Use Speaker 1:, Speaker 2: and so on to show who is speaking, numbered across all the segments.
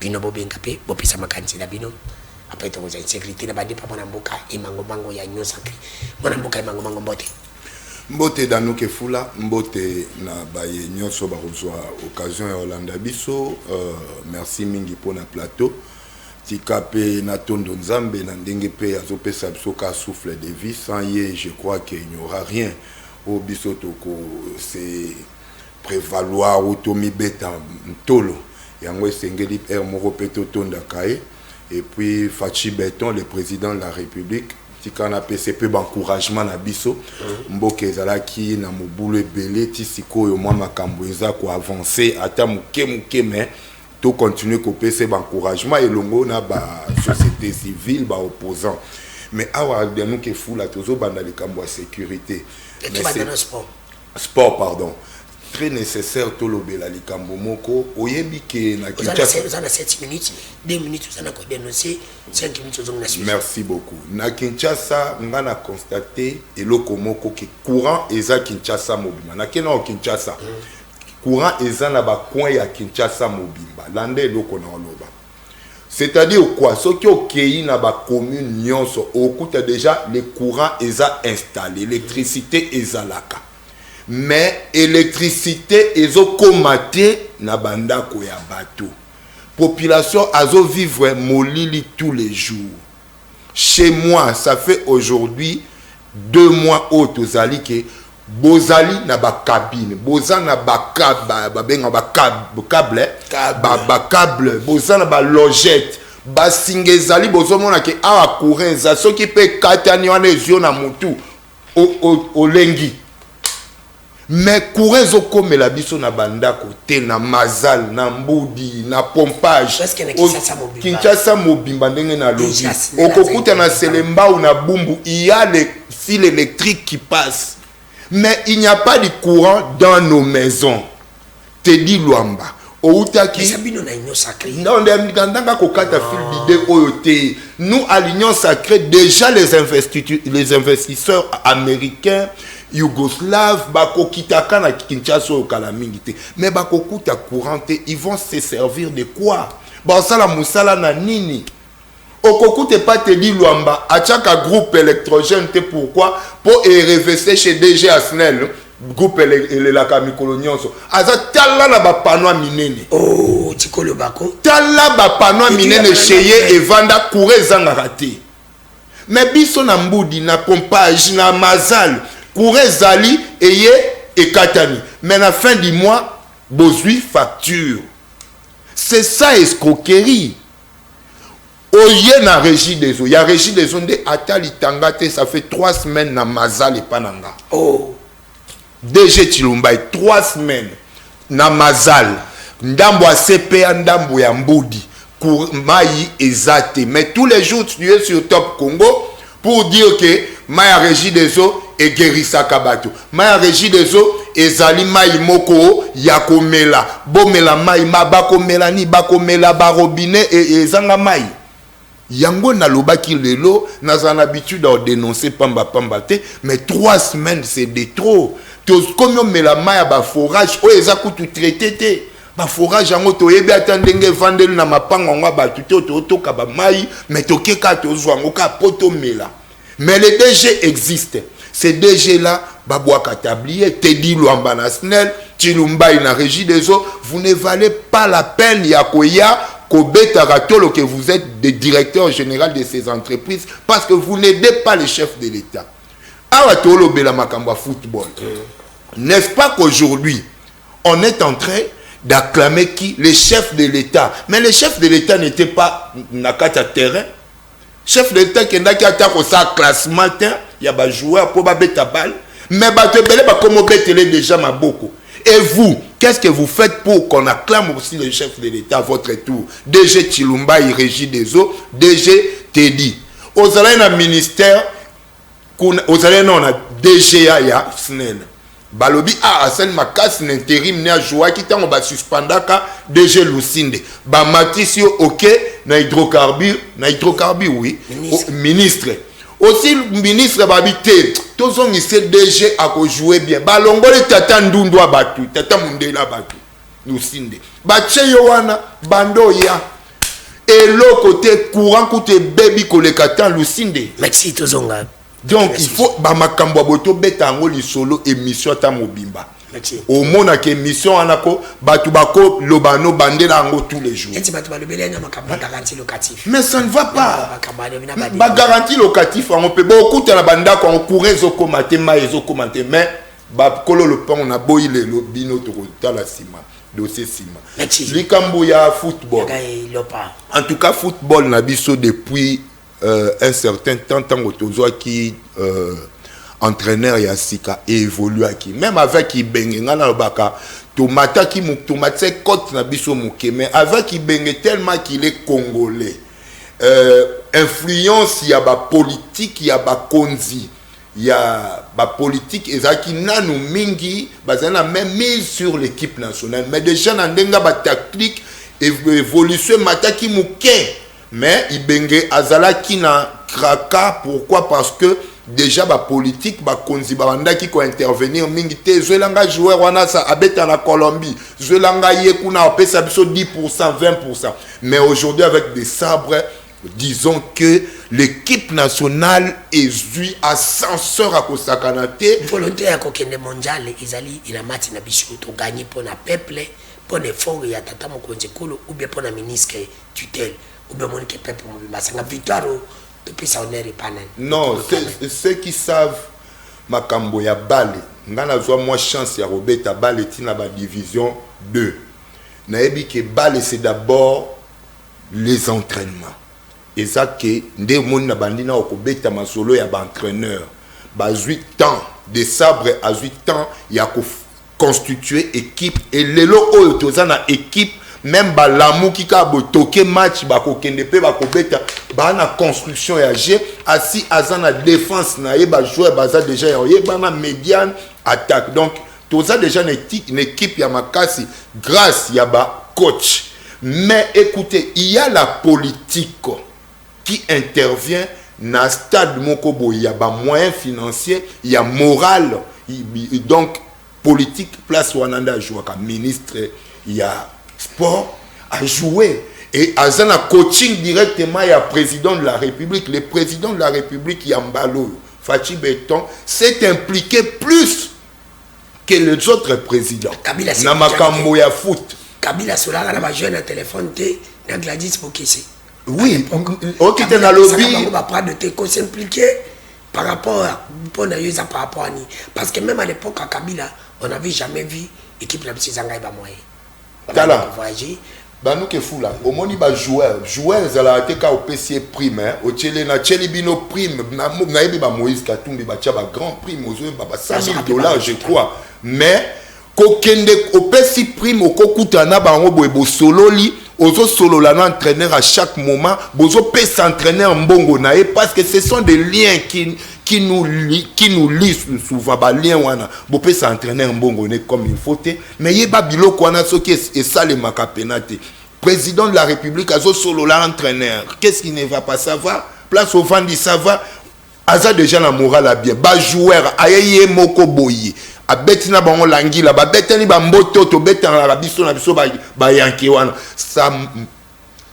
Speaker 1: bino bobenga pe bopesa makanisi na bino après to za insécurité na bandi pa mwana mboka emango ya nyo sacré mwana mboka emango mbote
Speaker 2: mbote danuke fula mbote na baye nyonso bakozwa occasion ya Olanda biso merci mingi pour na plateau tika pe na tondo nzambe na ndenge pe azopesa biso ka souffle de vie sans ye je crois qu'il n'y aura rien au biso toko c'est prévaloir automi beta ntolo yango esengeli er moko pe totonda kae et puis Fachi Beton le président de la République tika na PCP encouragement na biso mboke ezalaki na mobulu ebele ti sikoyo mwa makambo eza ko avancer ata muke mais to continuer ko pese encouragement elongo na ba société civile ba opposant mais awa nous ke fula tozo banda likambo ya sécurité sport pardon très nécessaire to lobela likambo moko oyebi ke na Kinshasa
Speaker 1: on a 7 minutes 2 minutes on a ko dénoncer 5 minutes on a suivi.
Speaker 2: Merci beaucoup na Kinshasa ngana constater eloko moko ke courant eza Kinshasa mobima na kena Kinshasa courant eza na ba coin ya Kinshasa mobimba lande eloko na oloba c'est-à-dire quoi ce qui okei na ba commune nyonso okuta déjà le courant eza installé l'électricité ezalaka mais électricité ezokomate na bandako ya bateau population azo vivre molili tous les jours chez moi ça fait aujourd'hui 2 mois au tozali ke bozali na ba cabine bozana na ba benga ba câble ba câble bozana ba logette ba singezali bozomona ke awa courant za soki pe katani wana ezio na mutu o lengi mais courant zo komela biso na bandako te na mazal na mbudi na pompage Kinshasa mobimba ndenge na lobi okokuta na Selemba ou na Bumbu il y a les fils électriques qui passent mais il n'y a pas de courant dans nos maisons Teddy Luamba outaki non ndanga kokata fil bidé oyote nous à l'Union sacrée déjà les investisseurs américains yougoslaves bakokitaka na Kinshasa au kalamingité mais bakokuta courante ils vont se servir de quoi basala musala na nini okokute pas Teddy Luamba achaka groupe électrogène te pourquoi pour revester chez DG Asnel groupe la kamikolo nyonso aza tala na ba panneau minene
Speaker 1: oh tikolo bako
Speaker 2: tala ba panneau minene cheye evanda courant zanga raté mais biso na mbudi na pompage na mazal courant zali eye ekatani mais na fin du mois bozui facture c'est ça escroquerie oye na régie des eaux ya régie des eaux nde atali tangate ça fait 3 semaines na mazal epananga
Speaker 1: oh
Speaker 2: DG Chilumbai 3 semaines na mazal ndambo a CPA ndambo ya mbudi mai ezate mais tous les jours tu es sur Top Congo pour dire que mai régie des eaux et guérissaka bato mai régie des eaux ezali mai moko ya komela bomela mai mabakomela ni bakomela ba robinet et ezanga mai yango na lobaki lelo nazana habitude de dénoncer pamba te mais 3 semaines c'est de trop comme on met la maille à forage o eza kutu traité te ba forage yango to yebi atandenge vandel na mapanga ngwa ba tuto to ka ba mai mais to keka to zwango ka poto mela mais les DG existent ces DG là babwaka tablier Teddy Luamba na Snell Chilumbai na régie des eaux vous ne valez pas la peine ya koya kobeta ratolo que vous êtes des directeurs généraux de ces entreprises parce que vous n'aidez pas les chefs de l'État. Awa tolo bela makamba football. N'est-ce pas qu'aujourd'hui on est en train d'acclamer qui les chefs de l'État, mais les chefs de l'État n'étaient pas nakata terrain. Chef de l'État qui n'a qu'à ça classement il y a ba joueur pour ba beta balle mais ba te belé ba comme betele déjà maboko. Et vous, qu'est-ce que vous faites pour qu'on acclame aussi les chefs de l'État à votre tour? DG Chilumbai, Régie des eaux, DG Teddy. Aux allez dans le ministère, aux allez dans le DGA, ya Snell. Balobi a Hassan Makas l'intérim ne a joué qui t'a on va suspendre DG Lucinde. Ba Matricio OK na hydrocarbures oui. Ministre. Aussi le ministre babité tous ont ici DG à jouer bien balongole tata ndundu abatu tata mundela batu Lucinde bache yowana bando ya et l'autre côté courant côté baby kolekatan lusinde.
Speaker 1: Merci tozonga.
Speaker 2: Donc il faut ba makambo boto betango li solo émission ta mobimba. Au monde à émission anako batu bako lobano bandela ango tous les jours. Mais ça ne va pas. Ba garantie locatif on peut beaucoup de la banda ko courir zo commenter mais zo commenter mais ba kolo le pont on a boyi le bino to la cima dossier cima. Likambo ya football. En tout cas football na biso depuis un certain temps tango tozo qui entraîneur ya sika évolue qui même avec Ibenge ngana lobaka tomata ki tomate côte na biso muke mais avec Ibenge tellement qu'il est congolais influence ya ba politique ya ba konzi ya ba politique ezaki nanu mingi bazana même mise sur l'équipe nationale mais déjà na ndenga ba tactique évolution mataki muke mais Ibenge azalaki na kraka pourquoi parce que déjà ba politique ba konzi ba banda qui ko intervenir mingi te zelanga joueur wana sa abeta na Colombie zelanga yekuna opesa biso 10% 20% mais aujourd'hui avec des sabres disons que l'équipe nationale est vue ascenseur à kosakanate
Speaker 1: volonté ya kokende mondial izali ina mati na biso to gagner pour na peuple pour effort ya tata mokonzi kolo ou bien pour na ministre tutelle ou bien mon que peuple mo basanga victoire.
Speaker 2: Non, ceux qui savent makambo ya balle, ngana zwa moi chance ya Robert balle tina ba division 2. Naebi que balle c'est d'abord les entraînements. Et ça que nde moni na bandina okobeta masolo ya ba entraîneur. Ba 8 ans de sabre à 8 ans ya ko constituer équipe et lelo oyo tozana équipe même balamu qui ka botoke match bako kende pe bako beta ba na construction ya jeu asi azana défense na ye ba joueur baza déjà ye ba na médiane attaque donc toza déjà une équipe ya makasi grâce ya ba coach mais écoutez il y a la politique qui intervient na stade moko boy ya ba moyens financiers il y a moral donc politique place wananda jouer comme ministre il y a sport à jouer et azana coaching directement il y a président de la République le président de la République Yambalo Fachi Beton s'est impliqué plus que les autres présidents na makambo ya foot
Speaker 1: Kabila solanga na ba jeune téléphone té na Gladys Bokese
Speaker 2: oui OK tu na lobby
Speaker 1: on va prendre de te s'impliquer par rapport à par rapport à ni parce que même à l'époque à Kabila on n'avait jamais vu équipe la Bisizanga ba moyen
Speaker 2: Tala. Bah nous que fou là. Au moins il va joueur zala te ka au PC prime au tchele na tcheli bino prime na yebi ba Moïse Katumbi ba tchaba grand prime aux ba $100,000 je crois. Mais kokende au PC prime au kokutana ba ngo bo sololi ozo solo la entraîneur à chaque moment bozo peut s'entraîner en bongo na parce que ce sont des liens qui nous lient souvent ba lien wana bo peut s'entraîner en bongo comme il faut mais yeba biloko wana soki et ça le makapenate président de la République azo solo la entraîneur qu'est-ce qui ne va pas savoir place au vandi savoir aza déjà la morale à bien ba joueur ayeye moko boyi a betina bango langila ba betani ba mboto to betana la biso na biso ba yanke wana ça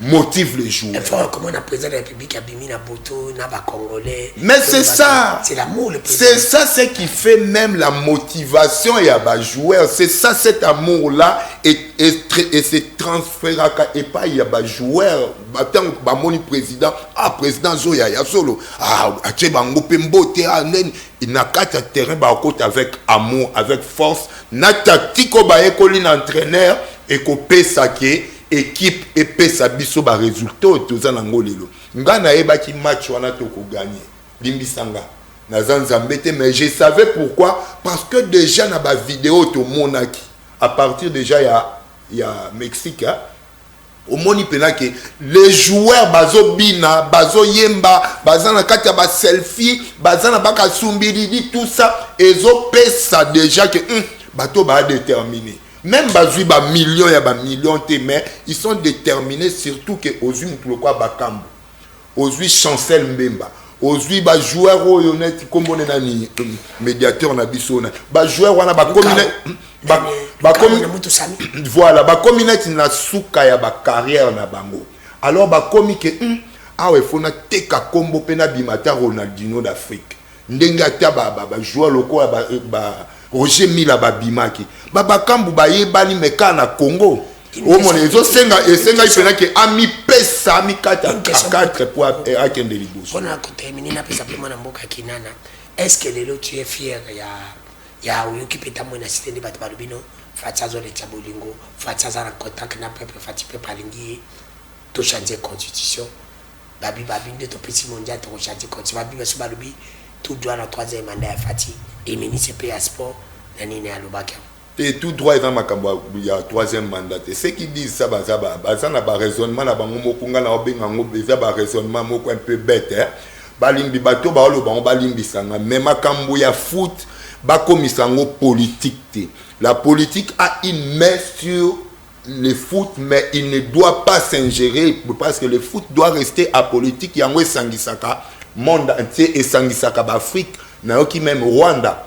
Speaker 2: motive les joueurs.
Speaker 1: Il faut comment on a président de la République a bimi na boto na ba congolais.
Speaker 2: Mais c'est ça.
Speaker 1: C'est l'amour le président.
Speaker 2: C'est ça ce qui fait même la motivation ya ba joueur, c'est ça cet amour là et c'est transféré et pas ya ba joueur tant ba moni président président Zoya ya solo ache bango pembote il n'a qu'à terrain ba côté avec amour avec force na tactique ba ekoli na entraîneur et ko pesa ke équipe et pesa biso ba résultat toza na ngolelo ngana eba ki match wana to ko gagner limbisanga na zanzambete mais je savais pourquoi parce que déjà na ba vidéo to monaki à partir déjà il y a Mexique au moni pena que les joueurs bazo bina bazo yemba bazana kati ba selfie bazana baka sumbiri tout ça ezo pesa déjà que bato ba déterminer même bazui ba millions ya ba millions mais ils sont déterminés surtout que ozui mutulokwa bakambo ozui Chancel Mbemba ozui ba joueur honnête comme on nani médiateur na bisona ba joueur wana ba communauté voilà ba communauté na suka ya ba carrière na bango alors bakomi ke awa efona teka kombo pena bimata Ronaldinho d'Afrique ndenge ata joueur lokola Roger Mila babimaki bakambu bayebani meka na Congo omona ezosenga ipena ke ami pesa ami 4 pour akende liboso.
Speaker 1: On a terminé na pesa pema na mboka kinana. Est-ce que lelo tu es fier ya occupé ta mona cité de Batbalubino Fatsazo le Tiabolingo Fatsaza en contact na peuple Fatipe Palingi to changer constitution babi de ton petit mondial to changer constitution babi baso balubi tout droit na 3e mandat Fati et ministre PA sport nani ne alobaka
Speaker 2: et tout droit dans makambo ya 3e mandat c'est qui disent ça baza na ba raisonnement na bango mokunga na obenga ngo beza ba raisonnement moko un peu bête hein balimbi bato ba lo bango balimbi sanga même makambo ya foot bakomisango politique. La politique a une main sur le foot, mais il ne doit pas s'ingérer parce que le foot doit rester apolitique. Yango sangisaka monde entier et sangisaka Afrique, nayoki même Rwanda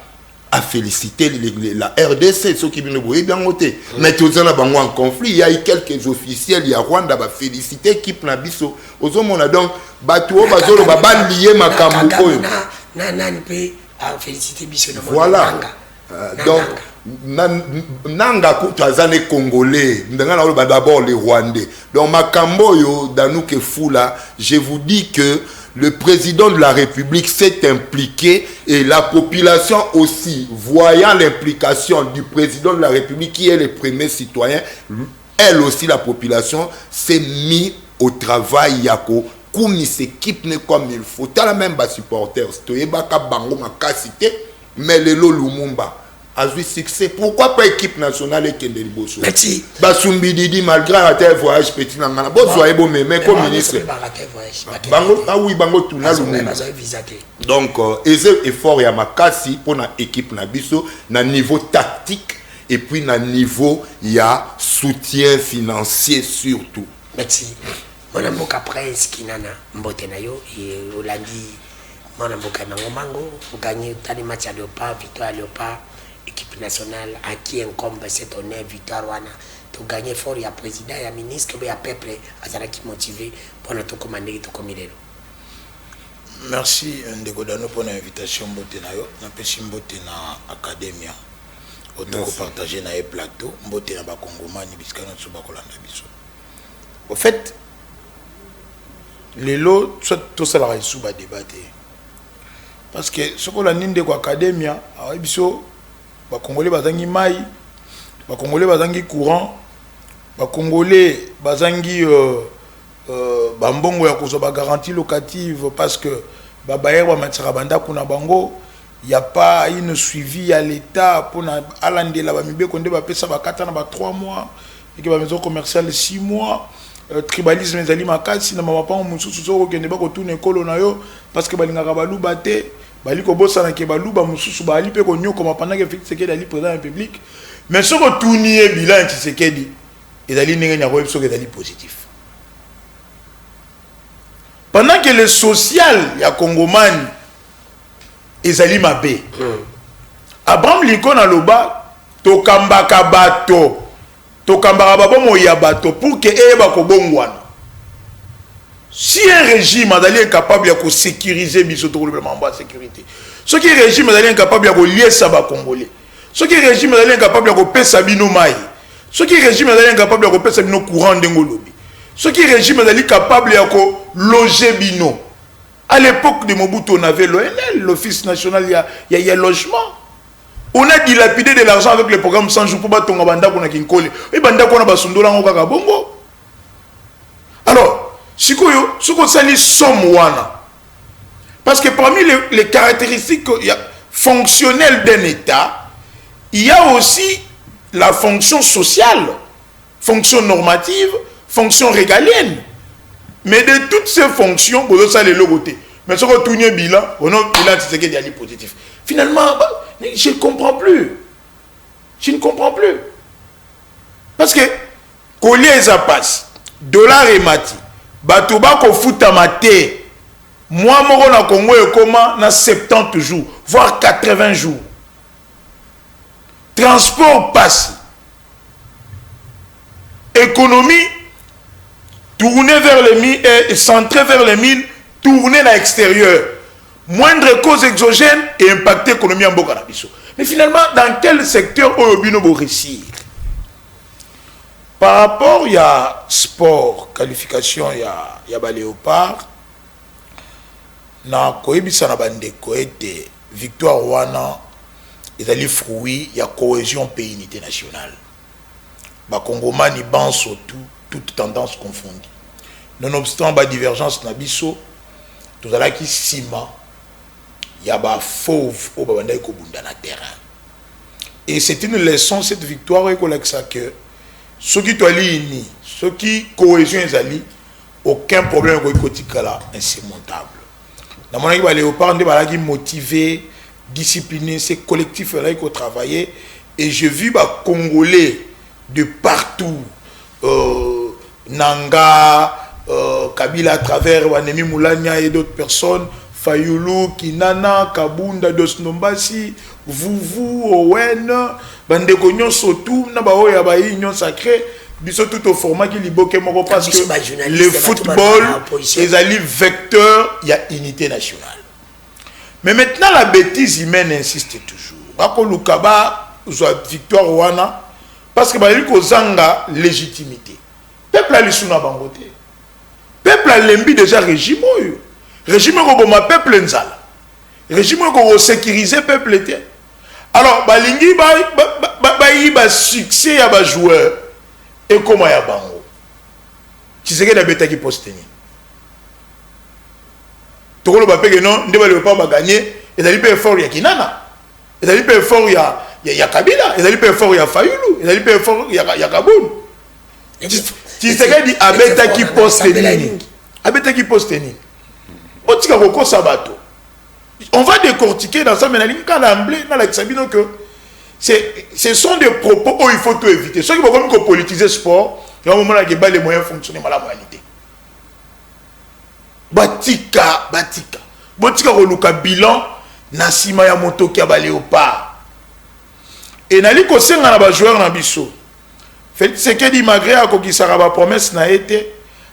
Speaker 2: a félicité la RDC, ceux qui viennent bien voter. Mais tout ça bango en conflit, il y a eu quelques officiels, il y a Rwanda va féliciter équipe na biso. Ozomona donc batuo bazolo ba lié makambo koyo. Voilà. Donc, Nanga Koutazane Congolais, d'abord les Rwandais. Donc, Makambo yo Danouke Foula, je vous dis que le président de la République s'est impliqué et la population aussi, voyant l'implication du président de la République qui est le premier citoyen, elle aussi, la population, s'est mise au travail Yako. Koumi s'équipe comme il faut. T'as la même bas supporters. Toyebaka bango makasité, mais le Lumumba a eu succès. Pourquoi pas équipe nationale et Kendeli Bosso?
Speaker 1: Merci.
Speaker 2: Basumbi Didi malgré un tel voyage petit nangana. Bon soyez bon mais comme ministre. Bango ah oui bango tout na Lumumba. Donc effort ya makasi pour na équipe na biso na niveau tactique et puis na niveau ya soutien financier surtout.
Speaker 1: Merci. Mon amboka prince kinana mbote na yo et Olandi mon amboka nango mango pour gagner tali match à Léopard victoire à Léopard équipe nationale à qui incombe cet honneur victoire wana to gagner fort ya président ya ministre ya peuple azala qui motivé pour notre commander to komilelo.
Speaker 3: Merci Ndegodano pour l'invitation mbote na yo na pesi mbote na academia auto partager na plateau mbote na ba kongomani biskana so ba kolanda biso. Au fait les lots, tout ça là sous bas débattre. Parce que ce qu'on a ninde quoi academia, alors biso, ba Congolais bazangi mai, ba Congolais bazangi courant, ba Congolais bazangi bambongo ya kozo ba garantie locative parce que ba bayer wa matira banda kuna bango, il y a pas une suivi à l'état pour na alande la ba mibe konde ba pesa ba 4 na ba 3 mois et que ba maison commerciale 6 mois. Tribalisme ezali makasi na mama mususu soko kende ba ko tourner kolo na yo parce que balingaka baluba te bali ko bosana ke baluba mususu bali pe ko nyoko mapana ke Tshisekedi ali président de la République mais soko tournier bilan Tshisekedi ezali ndenge nya ko soko ezali positif pendant que le social ya Congomani ezali mabe Abraham Lincoln aloba to kambaka bato tokambaka babomo ya bato pour que eba ko bongwana si un régime est incapable de sécuriser biso to le en sécurité ce qui régime est incapable de lier ça ba congolais ce qui régime est incapable de pesa bino mai ce qui régime est incapable de pesa bino courant ndengolobi ce qui régime est incapable de loger bino à l'époque de Mobutu on avait l'ONL l'office national il y a logement. On a dilapidé de l'argent avec le programme 100 jours pour batonga banda kona kinkole. Et banda kona basundola ngo kaka bongo. Alors, sikoyo, soko sali somwana. Parce que parmi les caractéristiques fonctionnelles d'un État, il y a aussi la fonction sociale, fonction normative, fonction régalienne. Mais de toutes ces fonctions, vous avez le logoté. Mais ce qu'on tourne bilan, on a bilan c'est qu'il y a des positifs. Finalement, je ne comprends plus. Je ne comprends plus. Parce que, collier ça passe, dollar et mati, batouba ko futa mate, moi, mon na Congo et comment, na 70 jours, voire 80 jours. Transport passe. Économie, tourner vers les mines et centrer vers les mines, tourner à l'extérieur. Moindre cause exogène et impacter l'économie en Bokanabiso. Mais finalement, dans quel secteur Oyobino va réussir? Par rapport, il y a sport, qualification, il y a Léopard. Na koyebisa na bandeko ete victoire wana ezali fruit ya cohésion pays unité nationale. Ba Congomani ban surtout toute tendance confondue. Nonobstant ba divergence na biso, tozalaki sima ya ba fauve au ba bandai ko bunda na terrain. Et c'est une leçon cette victoire ekolakisa que ceux qui toali ceux qui cohésion ezali aucun problème ko kotikala insurmontable. Dans mon équipe, Léopard, on est motivé, discipliné, c'est collectif là qu'il faut travailler. Et j'ai vu les Congolais de partout, Nanga, Kabila à travers Wanemi Moulania et d'autres personnes, Fayoulou, Kinana, Kabunda, Dosnombasi, Vuvu, Owen, Bandekognon, Sotou, Nabaoya, Baïgnon Sacré. Biso tout au format qui liboke moko parce que le football est un vecteur, il y a unité nationale. Mais maintenant la bêtise humaine insiste toujours. Bako Lukaba victoire wana parce que bali ko zanga légitimité. Peuple a lisuna bangote. Peuple a lembi déjà régime oyo. Régime ko boma peuple nzala. Régime ko sécuriser peuple était. Alors balingi ba succès ya ba joueur. Et comment il y a bango? Tu sais que la bêta qui poste ni. Tout le monde non, ne va pas gagner. Et d'aller pas fort il y a Kinana. Et d'aller pas fort il y a Kabila. Et d'aller pas fort il y a Fayoulou. Et d'aller pas fort il y a Kaboun. Tu sais que dit abeta qui poste ni. Abeta qui poste ni. Otika koko sabato. On va décortiquer dans ça mais la ligne quand l'emblée dans la sabino que ce sont des propos où il faut tout éviter. Ceux qui vont politiser le sport, il y a un moment où les moyens fonctionnent mal à la réalité. Batika. Batika roluka bilan, Nasima ya moto qui a balé au pas. Et nali ko senga na ba joueur na biso. Fait ce que dit malgré à ko ki sara ba promesse na été,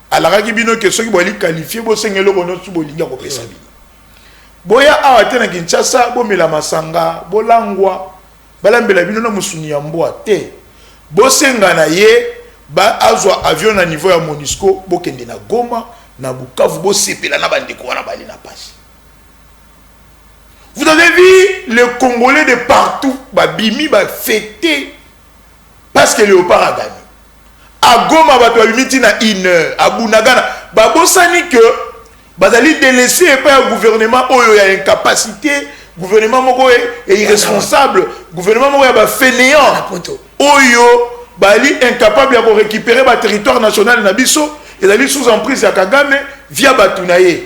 Speaker 3: ala ki bino que ceux qui vont qualifier bo sengelo ko no su bo linga ko pesa bino. Boya awa tena Kinshasa, bo mela masanga, bo langwa. Balambela bino na musuni ya mboa te bosenga na ye ba azwa avion na niveau ya Monisco bokende na Goma na Bukavu bosepela na bandeko wana bali na pasi. Vous avez vu les Congolais de partout ba bimi ba fêter parce que Léopard a gagné. À Goma ba to bimiti na 1 heure à Bunagana ba bosani que bazali délaisser par un gouvernement oyo ya incapacité. Gouvernement moko est irresponsable, gouvernement moko est fainéant. Oyo bali incapable de récupérer le territoire national na biso et d'aller sous emprise ya Kagame via Batunaye.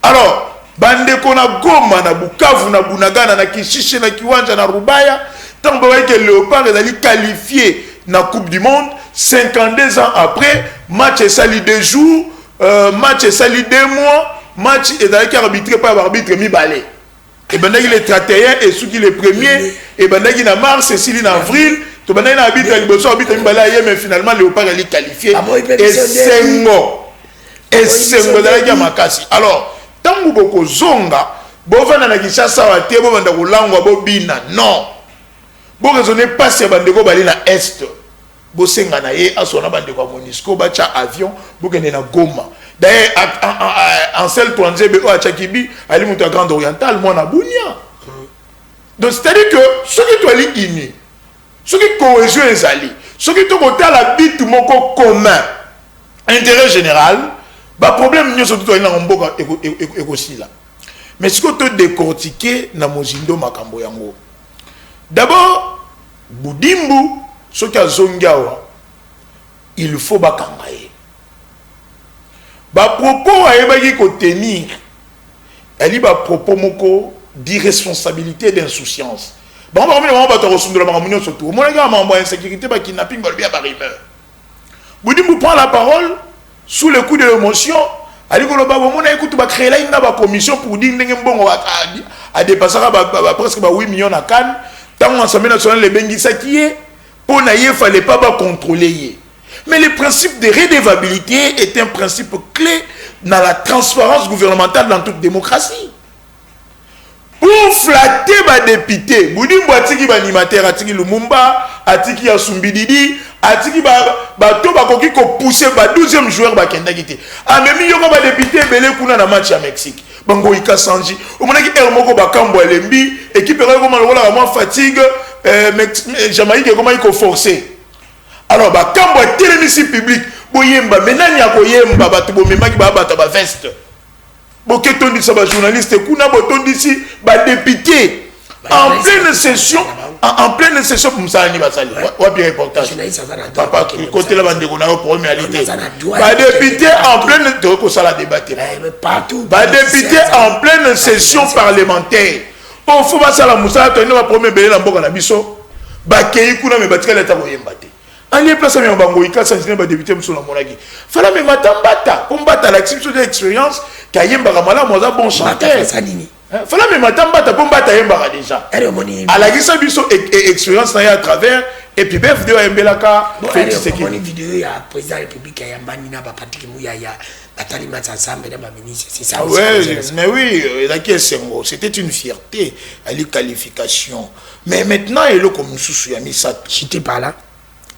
Speaker 3: Alors, bande ko na Goma na Bukavu na Bunagana na Kishishe na Kiwanja na Rubaya, tant que Léopard est qualifié na Coupe du Monde 52 ans après, match est sali 2 jours, match est sali 2 mois, match est d'aller arbitré par l'arbitre Mibale. Et ben il est 31 et ceux qui les premiers et ben il en mars et s'il en avril to ben il habite à Liboso habite Mbala mais finalement Léopard est qualifié et Sengo dans la makasi. Alors tant beaucoup zonga bo vana na Kinshasa wa te bo banda kolangwa bo bina non bo raisonner pas si bandeko bali na est bo senga na ye asona bandeko Monisco ba cha avion bo kende na Goma. D'ailleurs, en celle Touanzebe ou à Tchakibi, à l'île Grande Orientale, moi, on a Bounia. Donc, c'est-à-dire que ceux qui sont unis, ceux qui cohésion les alliés, ceux qui sont à la vie tout mon commun, intérêt général, bah problème nous surtout dans un bon écosystème là. Mais ce que tu décortiquer dans Mozindo Makambo yango. D'abord, Boudimbu, ceux qui ont zongawa, il faut bakangaye. Ba propos ayebaki ko tenir ali ba propos moko d'irresponsabilité et d'insouciance. Ba on va ba to resundula ba munyo surtout. Mon gars mambo insécurité ba kidnapping ba bien ba rumeur. Boudimbu prend la parole sous le coup de l'émotion, ali ko loba bo mona ekutu ba créer là une ba commission pour dire ndenge mbongo a dépasser ba presque ba 8 millions na Cannes. Tant l'Assemblée nationale les bengisa qui est pour na ye fallait pas ba contrôler. Mais le principe de redevabilité est un principe clé dans la transparence gouvernementale dans toute démocratie. Pour flatter ma député, Boudimbo atiki ba animateur, atiki Lumumba, atiki Asumbididi, atiki bato bakoki ko pousser ba 12e joueur ba kenda kité. A même yoko ba député belé kuna na match à Mexique. Bango ika sanji. O monaki moko ba kambo lembi, équipe ko ma lola ma fatigue, Jamaïque comment il ko forcer. Alors ba kambo télémisi public, boyemba menani ya koyemba bato bo memaki ba bato ba veste. Boketon dit ça ba journaliste kuna boton d'ici ba député en pleine session pour ça ni basali wa bien reportage papa côté la bande qu'on a au premialité ba député en pleine de ça la débattre
Speaker 1: partout
Speaker 3: ba député en pleine session parlementaire on faut pas ça la moussa to na premier belé na mboka na biso ba kei kuna me batika leta boyemba te ani place ya bango ika sanjina ba député mso na monaki fala me matambata combattre l'exception de l'expérience kayemba kamala moza bon chanteur fala me matambata combattre yemba déjà à la gisa biso expérience na ya à travers et puis bf de yembelaka Félix Tshisekedi
Speaker 1: vidéo ya président de la République ya mbani na ba Patrick Muyaya batali match ensemble na ba ministre c'est ça
Speaker 3: ouais mais oui c'était une fierté à la qualification mais maintenant il est comme sous ya misato
Speaker 1: j'étais pas là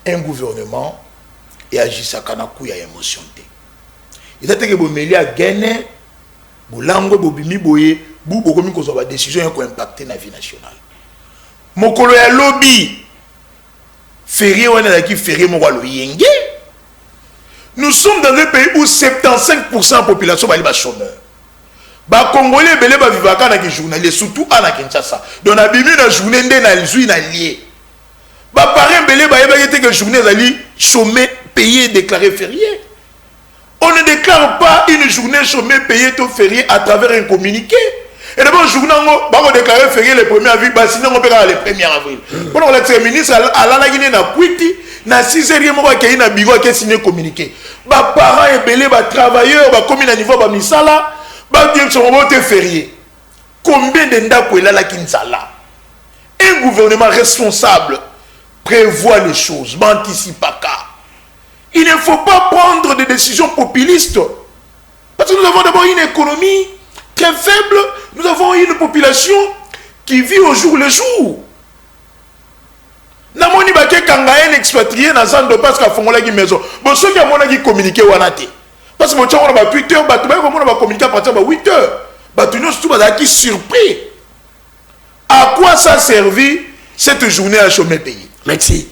Speaker 3: un gouvernement et agissaka na kuya émotion te il a été que bomeli a gagné bolango bobimi boye bu bokomi ko ba décision ko impacter na vie nationale mokolo ya lobby férié wana la ki férié mo wa loyenge nous sommes dans un pays où 75% de la population bali ba chômeur ba congolais belé ba vivaka na ki journalier surtout à Kinshasa donc na bimi na journée ndé na zui na lié ba parrain belé ba yeba que journée zali chômé payé déclaré férié. On ne déclare pas une journée chômée payée tout férié à travers un communiqué. Et d'abord journée on déclarer férié le 1er avril, bah sinon on paiera le 1er avril. Pour le ministre à la Guinée na Pouiti na 6e mois qui na bigo qui signé communiqué. Ba parents et belé ba travailleurs ba comme na niveau ba misala ba bien son mot férié. Combien de ndako est là la Kinsala? Un gouvernement responsable prévoit les choses, m'anticipe pas. Il ne faut pas prendre des décisions populistes. Parce que nous avons d'abord une économie très faible, nous avons une population qui vit au jour le jour. Namoni bake kangayen expatrié na zando parce qu'a fongola ki maison. Bon ceux qui a mona ki communiquer wanate. Parce que mon tchon ba 8 heures, ba to ba comment on va communiquer à partir de 8 heures. Ba tout nous tout ba qui surpris. À quoi ça a servi cette journée à chômer payé?
Speaker 1: Merci.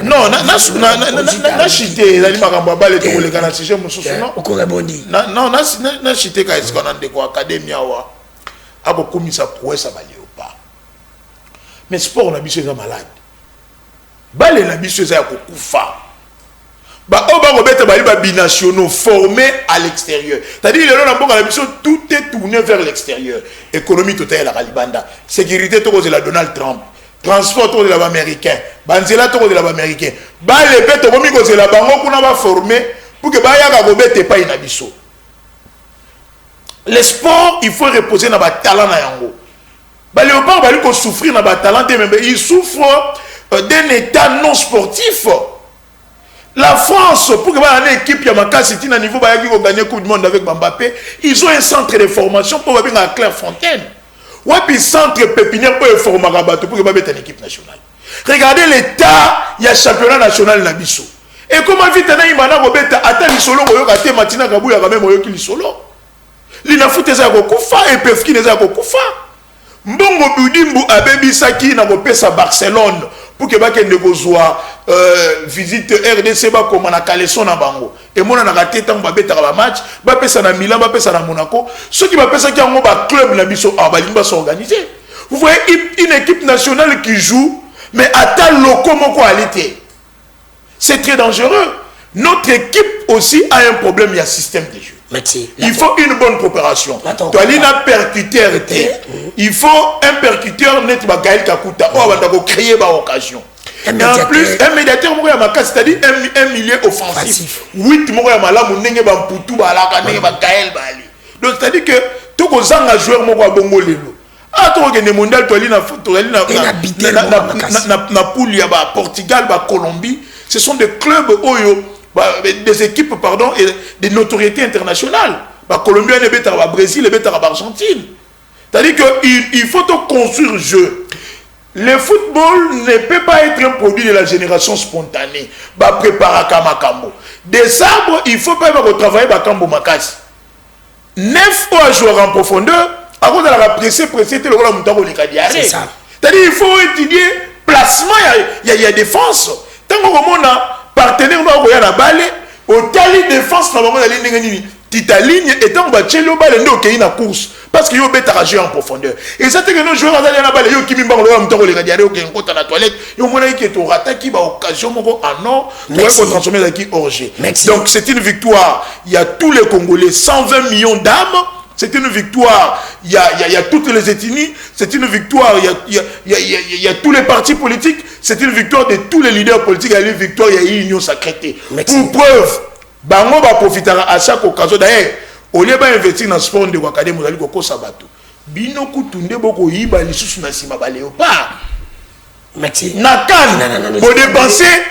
Speaker 3: Non, na chité zali makambo ba le to le kana sujet mususu non.
Speaker 1: Okorabondi.
Speaker 3: Non, na chité ka escona de ko academia wa. Abo komisa prouesse ba léopard. Mais sport na biso za malade. Bale na biso za kokufa. Ba o ba robeta bali ba binationaux formés à l'extérieur. C'est-à-dire le na mboka na biso tout est tourné vers l'extérieur. Économie totale la Kalibanda. Sécurité to de la Donald Trump. Transport de l'américain, banzela de l'américain, ba les bêtes au migo de la bango qu'on a formé pour que ba ya robete pas inabiso. Le sport, il faut reposer dans ba talent na yango. Ba léopard ba lui ko souffrir dans ba talent mais il souffre d'un état non sportif. La France, pour que ba une équipe ya makasi tina niveau ba ya ki gagner Coupe du monde avec Mbappé, ils ont un centre de formation pour venir à Clairefontaine. Wapi centre pépinière pour former Rabato pour que ba mettre une équipe nationale. Regardez l'état, il y a championnat national na biso. Et comment vite na imana robeta ata lisolo ko yoka te matina kabu ya même yoki lisolo. Lina foot eza ko kufa et pefki eza ko kufa. Mbongo Budimbu abebisaki na kopesa Barcelone pour que ba kende kozwa visite RDC ba comme na Caleçon na bango. Et mona na raté tant ba beta ba match, ba pesa na Milan, ba pesa na Monaco. Ceux qui ba pesa ki ngo ba club na biso abalimba s'organiser. Vous voyez une équipe nationale qui joue mais à tel loco moko alité. C'est très dangereux. Notre équipe aussi a un problème, il y a système de jeu.
Speaker 1: Merci.
Speaker 3: Il faut une bonne préparation. Il faut un percuteur net Gaël Kakuta. On va créer une occasion. Et en plus, un médiateur, c'est-à-dire un milieu offensif. 8 mois donc c'est-à-dire que tout le joueur bongo lelo. Ah, tu regardes le mondial, tu as na Portugal, Colombie. Ce sont des clubs oyo, des équipes, pardon, et des notoriétés internationales. Colombie, le Brésil, l'Argentine. C'est-à-dire qu'il faut construire le jeu. Le football ne peut pas être un produit de la génération spontanée. Préparer Kamakambo. Des arbres, il ne faut pas travailler Bakambo Makasi. 9 fois jouer en profondeur, avant de la presser, c'est ça. C'est-à-dire qu'il faut étudier placement, il y a défense. Tant qu'on a partenaire, on a la balle, au tali défense, on a la ligne. Tita ligne et tant que tu as une course parce que tu as joué en profondeur. Et ça, c'est que nos joueurs ont la balle, ils ont la toilette, ils ont occasion en or pour transformer en orgé. Donc c'est une victoire. Il y a tous les Congolais, 120 millions d'âmes. C'est une victoire. Il y a toutes les ethnies. C'est une victoire. Il y a tous les partis politiques. C'est une victoire de tous les leaders politiques. Il y a une victoire, il y a une union sacrée. Pour preuve, bango va profiter à chaque occasion. D'ailleurs, au lieu d'investir dans le sport de Wakadé, vous allez go sabato. Bino kutunde boko yiba lisusu na sima ba léopard.
Speaker 1: Merci.
Speaker 3: Nakan, vous dépensez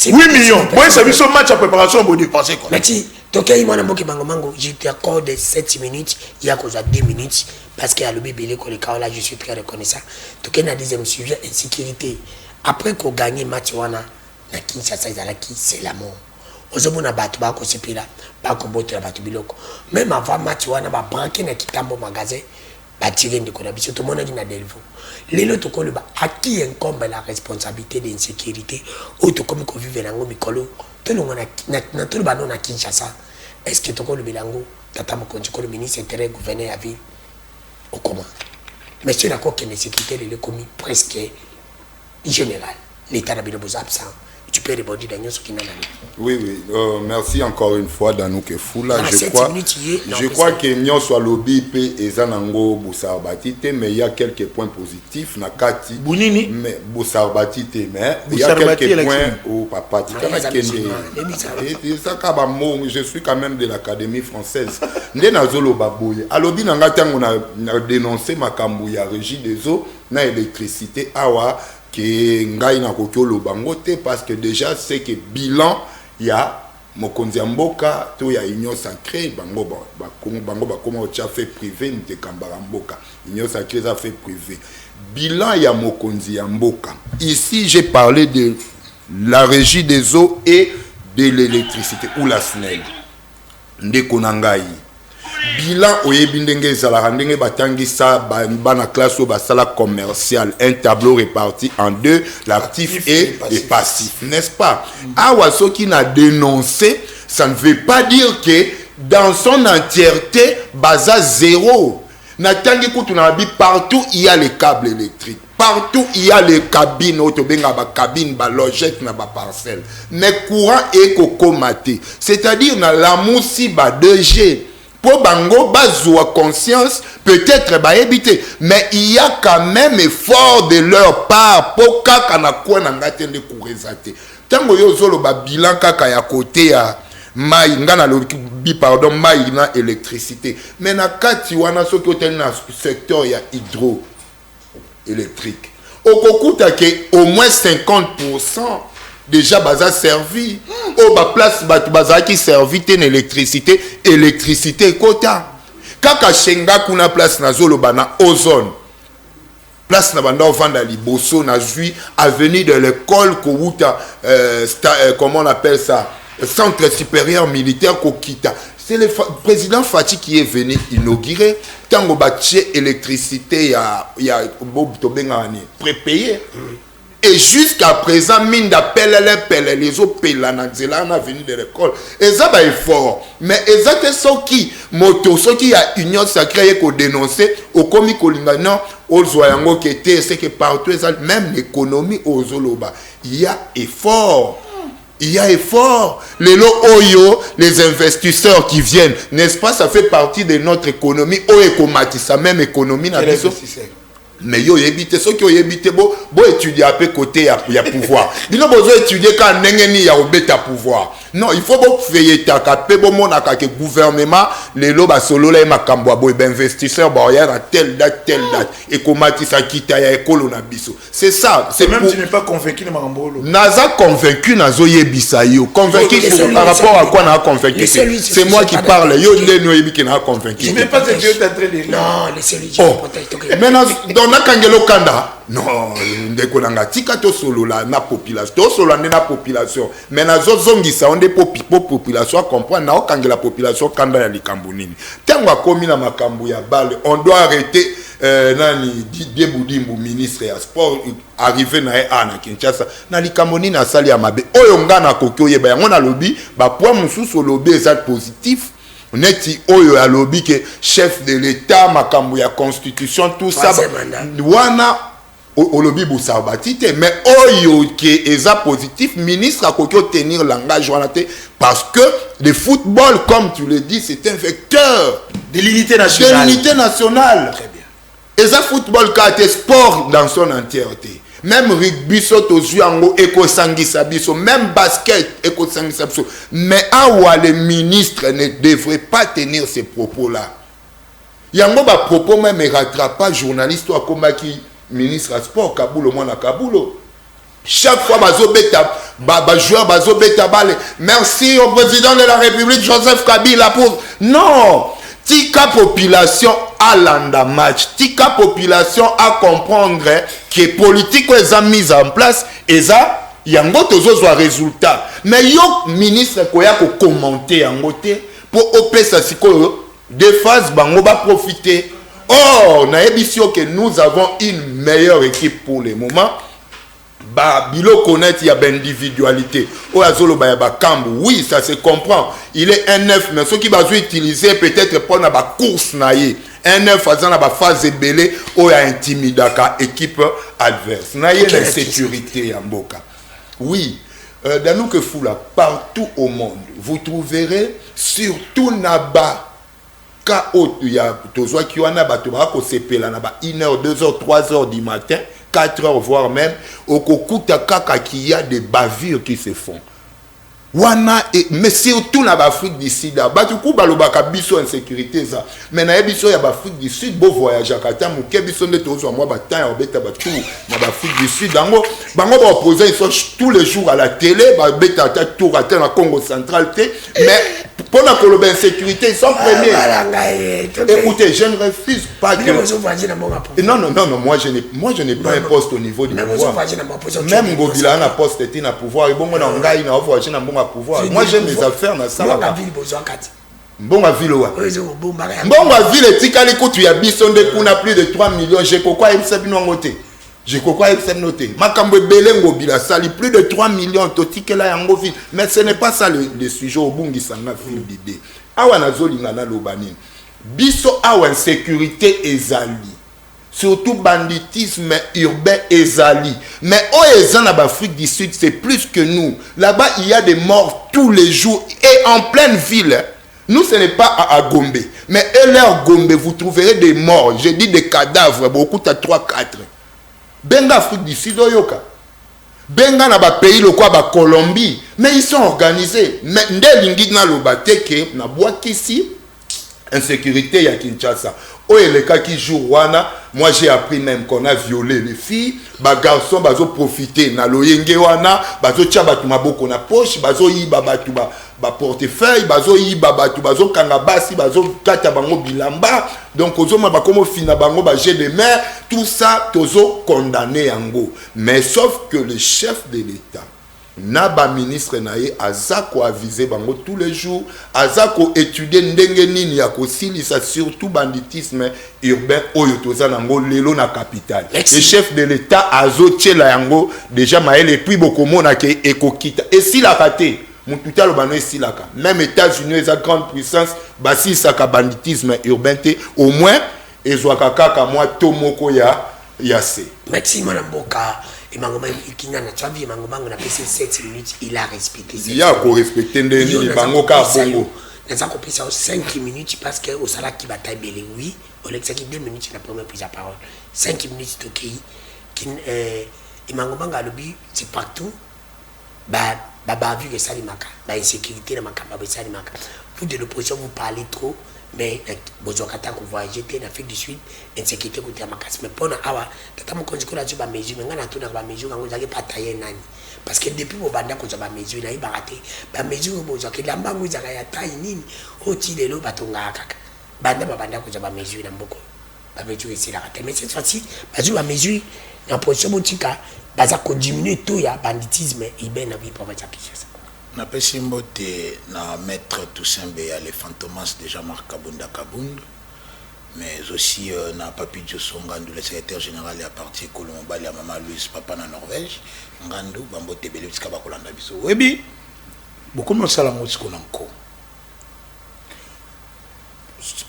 Speaker 3: 8 millions. Moi, ça veut match à préparation, vous dépensez quoi.
Speaker 1: Merci. Donc, je t'accorde 7 minutes, il y a 2 minutes, parce qu'il y a le bébé, là, je suis très reconnaissant. Donc, il y a un deuxième sujet, insécurité. Après qu'on gagne le match, c'est la mort. Ozomona batu ba ko sepila ba ko boto batu biloko même avant match wana ba branquer na kitambo magasin ba tirer ndiko na biso to mona dina delvo lelo to koloba à qui incombe la responsabilité de l'insécurité ou to comme ko vivre nango mikolo to longo na to ba non na Kinshasa est-ce que to ko le bilango tata mokonzi ko le ministre intérieur gouverneur à vie au comment mais c'est la quoi que l'insécurité le commis presque général l'état d'habitude beaux absent. Tu peux répondre dans ce qui n'a pas.
Speaker 2: Oui, merci encore une fois dans nous que fou là. Je crois que nous soit lobby et Zanango Boussarbatite, mais il y a quelques points positifs. Nakati.
Speaker 3: Bounini.
Speaker 2: Mais Boussarbatite, mais il y a quelques points au papa. Je suis quand même de l'Académie française. Ndénazolo Babouye. À lobby Nangatang on a dénoncé Makambu ya régie des eaux, na électricité awa. Parce que déjà c'est que bilan il y a mokonzi mboka to ya union sacrée bango comment tu as fait privé ni te kambara mboka union sacrée ça fait privé bilan il y a mokonzi mboka ici j'ai parlé de la régie des eaux et de l'électricité ou la SNEL ndeko nangai bilan oyebi ndenge ezalaka ndenge batangisa bana classe au basala commercial un tableau réparti en deux l'actif et le passif n'est-ce pas awa soki na dénoncé ça ne veut pas dire que dans son entièreté baza zéro na tangi kutu na bi partout il y a les câbles électriques partout il y a les cabines autobenga ba cabine ba logette na ba parcelle mais courant est kokomate c'est-à-dire na la musi ba 2G pour bango bazoua conscience peut-être ba éviter mais il y a quand même effort de leur part pour kaka na kwa na ngatende kurezate tango yo zolo ba bilan kaka ya côté ya mai ngana lo bi pardon mai na électricité mais na kati wana soki hotel na secteur ya hydro électrique okokuta ke au moins 50% déjà baza servi au ba place baza qui servi ten électricité kota kaka shenga kuna place na zolo bana ozone place na banda vanda liboso na jui avenue de l'école kouta comment on appelle ça centre supérieur militaire kokita c'est le président Fati qui est venu inaugurer tango batie électricité ya bob tobengani prépayé. Et jusqu'à présent, mine d'appel les autres pélanazela na venu de l'école. Et ça va effort. Mais exactement ce qui moto, ce qui a union sacrée qu'on dénoncer au comique non, aux zoyango qui était, c'est que partout même l'économie aux zoloba, il y a effort. Il y a effort. Les oyo, les investisseurs qui viennent, n'est-ce pas, ça fait partie de notre économie. O ekomati, sa même économie. mais yo yebite ceux qui ont yebite bo étudier à peu côté ya pouvoir bino bozo étudier quand nengeni ya obeta pouvoir non il faut bo veiller ta pe bo mona ka que gouvernement les loba solo la makambo bo investisseur ba ya telle date et comment ça kita ya ekolo na biso c'est ça
Speaker 3: c'est même tu n'es pas convaincu de makambolo
Speaker 2: naza convaincu nazo yebisa yo convaincu par rapport à quoi na convaincu c'est moi qui parle yo ndeno yebiki na convaincu
Speaker 3: je n'ai pas été en train de dire
Speaker 1: non les celui qui
Speaker 2: maintenant dans kangelo kanda non ndeko nanga tika to solo la na population to solo na population mais na zongisa on des population comprendre na kangela population kanda ya likambo nini tango akomi na makambo ya balle on doit arrêter nani Didier Boudimbu ministre ya sport arrivé na na Kinshasa na likambo nini asali ya mabe oyo ngana kokyo yeba yango na lobby ba point mususu lobby est positif neti oyo ya lobby que chef de l'état makambo ya constitution tout ça wana au lobby boussabatite mais oyo qui est positif ministre a kokyo tenir langage wana te parce que le football comme tu le dis c'est un vecteur
Speaker 3: de l'unité nationale
Speaker 2: très bien et ça football car sport dans son entièreté même rugby soto juango eko sangisa biso même basket eko sangisa biso mais awa le ministre ne devrait pas tenir ces propos là yango ba propos même rattrape pas journaliste ou komaki ministre à sport Kabulo mwana Kabulo chaque fois bazo beta joueur bazo beta balle merci au président de la République Joseph Kabila pour non tika population à l'anda match tika population à comprendre que politique les a mise en place et ça yango tozo zo résultat mais yo ministre koya ko commenter yango te pour opesa sikoyo de phase bango ba profiter. Oh, na ebisio que nous avons une meilleure équipe pour le moment. Ba bilo connaître il y a individualité. O azolo ba ya ba kambu. Oui, ça se comprend. Il est un neuf mais ceux qui va utiliser peut-être pour na ba course na ye. Un neuf azan na ba phase belé o ya intimidaka équipe adverse. Na ye la sécurité ya mboka. Oui, dans nous que foula partout au monde, vous trouverez surtout na-ba ka il y a tozo qui wana bato ba ko sepela na ba 1h 2h 3h du matin 4h voire même au kokuta kaka qui y a des bavures qui se font wana mais surtout na Afrique du Sud bato ku balobaka biso insécurité ça mais na biso ya Afrique du Sud beau voyage à kata mu ke biso nde tozo moi ba temps ya obeta bato na Afrique du Sud bango ba opposer tous les jours à la télé ba beta ta tour à la Congo central mais pour la colonie insécurité, ils sont premiers. Écoutez, je ne refuse pas que... Non, moi je n'ai pas un poste au niveau du pouvoir. Même Gobila a un poste et un pouvoir. Et bon, on a un pouvoir. Moi j'aime mes affaires dans ça. Bon, ma ville, bon, ma ville, et Tikali, tu y as bisondé pour plus de 3 millions. J'ai quoi, il s'est noté. Je crois qu'il s'est noté. Makambo Belengo Bila sali plus de 3 millions de là en ville. Mais ce n'est pas ça le sujet au Bungi Sanga film d'idée. Awa nazoli ngana lobani. Biso awa insécurité ezali. Surtout banditisme urbain ezali. Mais au ezan en Afrique du Sud, c'est plus que nous. Là-bas, il y a des morts tous les jours et en pleine ville. Nous, ce n'est pas à Gombe. Mais à Gombe, vous trouverez des morts. J'ai dit des cadavres, beaucoup à 3-4. Benga Afrique du Sud oyoka. Benga na ba pays le quoi ba Colombie, mais ils sont organisés. Mais ndelingi na lobateke na boakisi insécurité ya Kinshasa. Oh et les cas qui jouent wana, moi j'ai appris même qu'on a violé les filles, ba garçons bazo profiter na loyenge wana, bazo tia batu maboko na poche, bazo yiba batu ba portefeuille, bazo yiba batu bazo kanga basi, bazo kata bango bilamba. Donc ozo ma ba komo fina bango ba jet de mer, tout ça tozo condamné yango. Mais sauf que le chef de l'État Naba ministre nae azako aviser bango tous les jours, azako étudier ndenge nini ya kosilisa surtout banditisme urbain oyo toza nango lelo na capitale. Le chef de l'État azotiela yango déjà maele et puis bokomona ke ekokita. Et si la raté mututa lo bano esilaka. Même États-Unis les grande puissance basi saka banditisme urbain te au moins ezwaka kaka moi tomoko ya se.
Speaker 1: Merci madame Boka. Et Mangoma Kinana Chavi, Mangomango n'a passé 7 minutes, il a respecté.
Speaker 2: Il y a qu'on respecte Ndeni, Bangoka Bongo.
Speaker 1: naza kopesa 5 minutes parce que osalaki bataille belé oui olekisaki 2 minutes na première prise de parole 5 minutes tokei imangomanga alobi c'est partout vu que ça limaka insécurité na makamba ça limaka vous de l'opposition vous parlez trop mais bozokata ko voyager en Afrique du Sud insécurité côté makasi mais pona awa tata mokonzi ko la tu ba mesure ngana tuna ba mesure ngo zaki pataye nani parce que depuis au banda ko ba mesure na ibaraté ba mesure bozaki lamba ngo zaka ya taille nini oti lelo batonga kaka banda ko ba mesure na mboko ba mesure ici la mais cette fois-ci ba mesure en position botika baza ko diminuer tout ya banditisme et ben na vie province ya Kinshasa.
Speaker 3: Na pesimbo te na maître Toussaint Beya les fantomas de Jean-Marc Kabunda Kabund, mais aussi na Papi Djosongandu le secrétaire général à parti Kolomba ya Mama Louise Papa na Norvège ngandu bambo te bele tsika ba kolanda biso webi beaucoup me sala ngotiko nanko.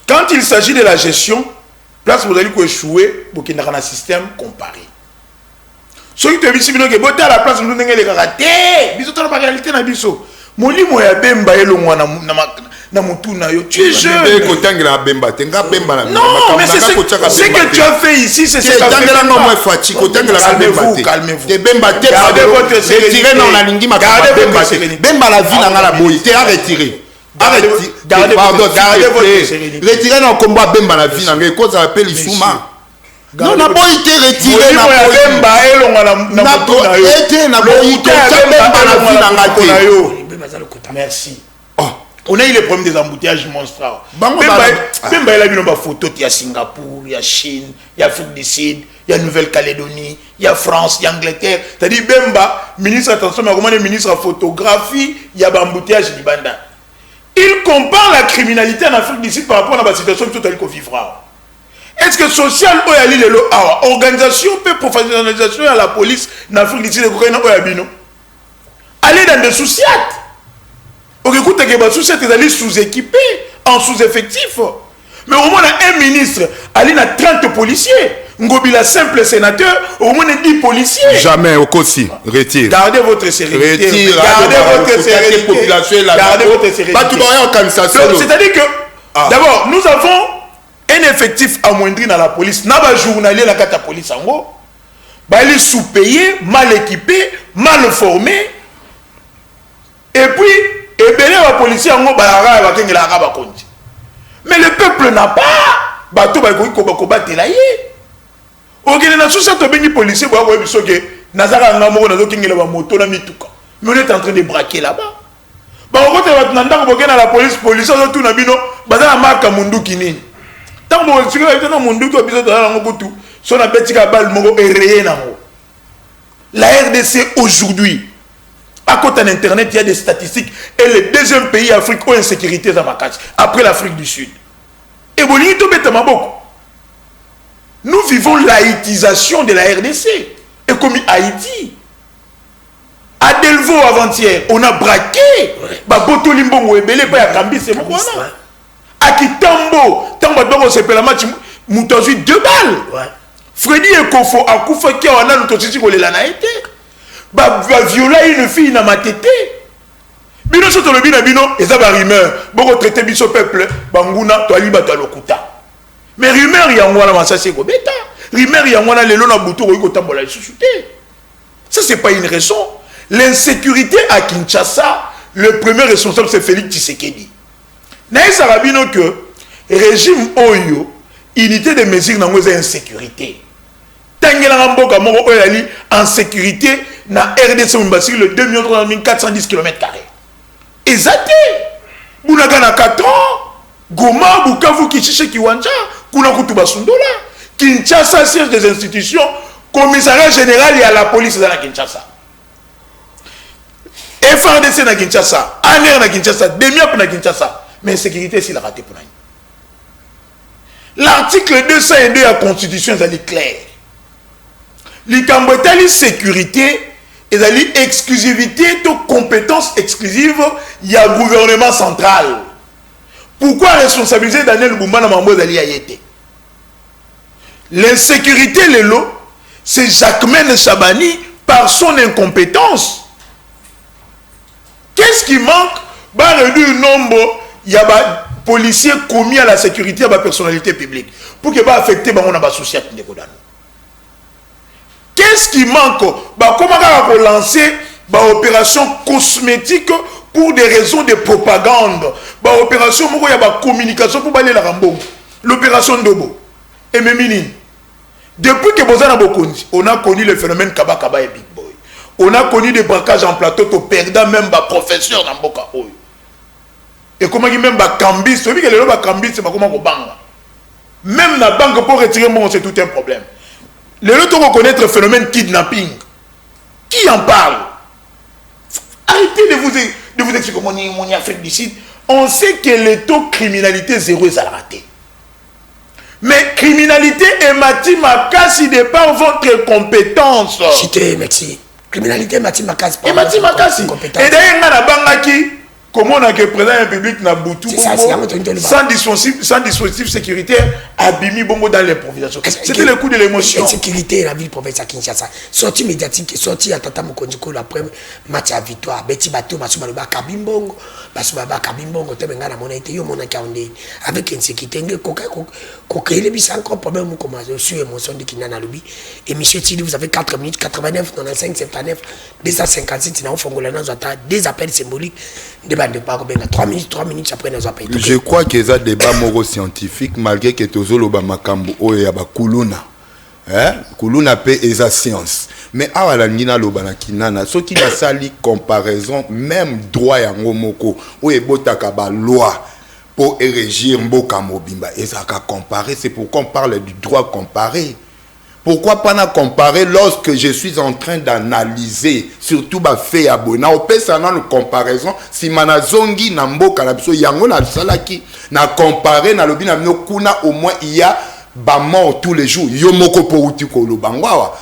Speaker 3: Quand il s'agit de la gestion, place vous allez échouer pour qu'il y ait un système comparé. Ceux qui te disent que boté à la place nous n'engagez les karaté, biso tala réalité na biso. Molimo ya bemba elongwa na mutuna yo. Tu es jeune.
Speaker 2: Kotangela bemba, tenga bemba na.
Speaker 3: Non, mais c'est ce que tu as fait ici, c'est ça.
Speaker 2: Tangela no moi fati, kotangela bemba.
Speaker 3: Calmez-vous.
Speaker 2: Te bemba te.
Speaker 3: Gardez votre sérénité.
Speaker 2: Retirez non la lingi ma bemba. Bemba la vie na ngala boy, te arrêter.
Speaker 3: Gardez votre sérénité.
Speaker 2: Retirez non combat bemba la vie na ngé cause appelle Isuma. Non, n'a pas été retiré na
Speaker 3: bemba elonga na mutuna yo.
Speaker 2: Été na boy bemba la vie na ngate.
Speaker 3: Merci. On a eu les problèmes des embouteillages monstres. Bemba il a vu nos photos, il y a Singapour, il y a Chine, il y a Afrique du Sud, il y a Nouvelle-Calédonie, il y a France, il y a Angleterre. C'est-à-dire Bemba, ministre attention, mais comment le ministre à photographie, il y a embouteillage Libanda. Il compare la criminalité en Afrique du Sud par rapport à la situation totale qu'on vivra. Est-ce que social ou yali lelo awa organisation peut professionnalisation à la police en Afrique du Sud de Kokena ou yabino aller dans des sous-siat. Ok, écoute que les sous-siat ils allaient sous-équipés en sous-effectif. Mais au moins un ministre aller dans 30 policiers. Ngobila simple sénateur au moins 10 policiers.
Speaker 2: Jamais au Kossi retire.
Speaker 3: Gardez votre sérénité.
Speaker 2: Retire.
Speaker 3: Gardez votre sérénité.
Speaker 2: Gardez votre sérénité. Pas tout en organisation.
Speaker 3: C'est-à-dire que d'abord nous avons un effectif amoindri dans la police. Naba journalier la carte police en gros. Bah il est sous-payé, mal équipé, mal formé. Et puis et bien les policiers en gros bah la mais le peuple n'a pas bateau bah combattre là. Ok les nations sont bien policiers bah ouais parce que nazara ngamo nazo kingela ba moto na mituka. Mais on est en train de braquer là-bas. Bah on côté va nanda ko na la police on tout na bino bah na marque mundu kinini. Tant que tu es dans mon dos, la RDC aujourd'hui, à côté d'Internet, il y a des statistiques. Et le deuxième pays africain où l'insécurité est après l'Afrique du Sud. Et nous vivons l'haïtisation de la RDC. Et comme Haïti, à Delvaux avant-hier, on a braqué. Baboto Limbongo et Belé, pas à Kambi, c'est bon. Akitambo, Tambo se pela match Moutazi 2 balles. Ouais. Freddy Ekofo a Koufa qui a un autosisi pour les lanaïté. Ba violer une fille na matete. Bino soto le bina bino et ça va rumeur. Boko traiter biso peuple banguna to ali bato lokuta. Mais rumeur ya ngwana masasi ko beta. Rumeur ya ngwana lelo na buto ko tambola susute. Ça c'est pas une raison. L'insécurité à Kinshasa, le premier responsable c'est Félix Tshisekedi. Naïs Sarabino que régime Oyo, unité de mesures dans les insécurité. Tangela Mboka Moko Oyali en sécurité na RDC Mbassi le 2 410 km². Exacté. Bounaga na 4 ans, Goma, Bukavu, Kichiche, Kiwanja, Kuna Kutuba Sundola, Kinshasa, siège des institutions, commissariat général et à la police dans la Kinshasa. FRDC na Kinshasa, ANR na Kinshasa, DEMIAP na Kinshasa. Mais sécurité, c'est la raté pour nous. L'article 202 de la Constitution est clair. L'Ikambotali sécurité est exclusivité de compétences exclusives, il y a gouvernement central. Pourquoi responsabiliser Daniel Boumba dans Mambo Dali Ayete? L'insécurité, c'est Jacquemaine Chabani par son incompétence. Qu'est-ce qui manque? Bah, le nombre. il y a des policiers commis à la sécurité à la personnalité publique pour que pas affecter on a associé de Kodano. Qu'est-ce qui manque? Comment on va lancer une opération cosmétique pour des raisons de propagande, une opération pour la communication pour aller la Rambo, l'opération Dobo et Memini. Depuis que Bozana Bokondi, on a connu le phénomène Kaba Kaba et Big Boy. On a connu des braquages en plateau, to perdant même des professeurs dans Boka Oyo. Et comment il même des cambistes, celui qui est là, cambistes, c'est comment on banga. Même la banque pour retirer mon, c'est tout un problème. Les autres reconnaître le phénomène kidnapping. Qui en parle? Arrêtez de vous expliquer comment on y a fait du site. On sait que le taux de criminalité zéro est raté. Mais criminalité et Makasi dépend de votre compétence.
Speaker 1: Chité, merci. Criminalité Makasi.
Speaker 3: Et Makasi. Et d'ailleurs, comment on a que présent un public na Boutou sans dispositif sécuritaire abîmé bongo dans l'improvisation. C'était le coup de l'émotion.
Speaker 1: Sécurité la ville province à Kinshasa. Sortie médiatique, sortie à Tata Mokondiko après match à victoire. Betty Bato, Basubaloba Kabimbongo, Basubaba Kabimbongo, Temenga na monnaie, yo mona kaonde avec insécurité. Coquet, les bis encore problème comme je suis émotion de Kinana Lubi. Et monsieur Tili, vous avez 4 minutes 89, 95, 79, 257, na Fongolana Zata, des appels symboliques. De pas 3 minutes après nous appelle.
Speaker 2: Je crois que ça débat neuroscientifique malgré que tozoloba makambo oya ba kuluna. Kuluna pe eza science. Mais awala ngina loba na kinana ce qui va sali comparaison même droit ya ngomoko oye botaka ba loi pour érigir mboka mobimba ezaka comparer, c'est pourquoi on parle du droit comparé. Pourquoi pas na comparer lorsque je suis en train d'analyser surtout ba fait abona au pesa na comparaison si manazongi na mboka na biso yango na salaki na comparer na lobi na kuna au moins il y a ba mort tous les jours yo moko po utiko lo bangwa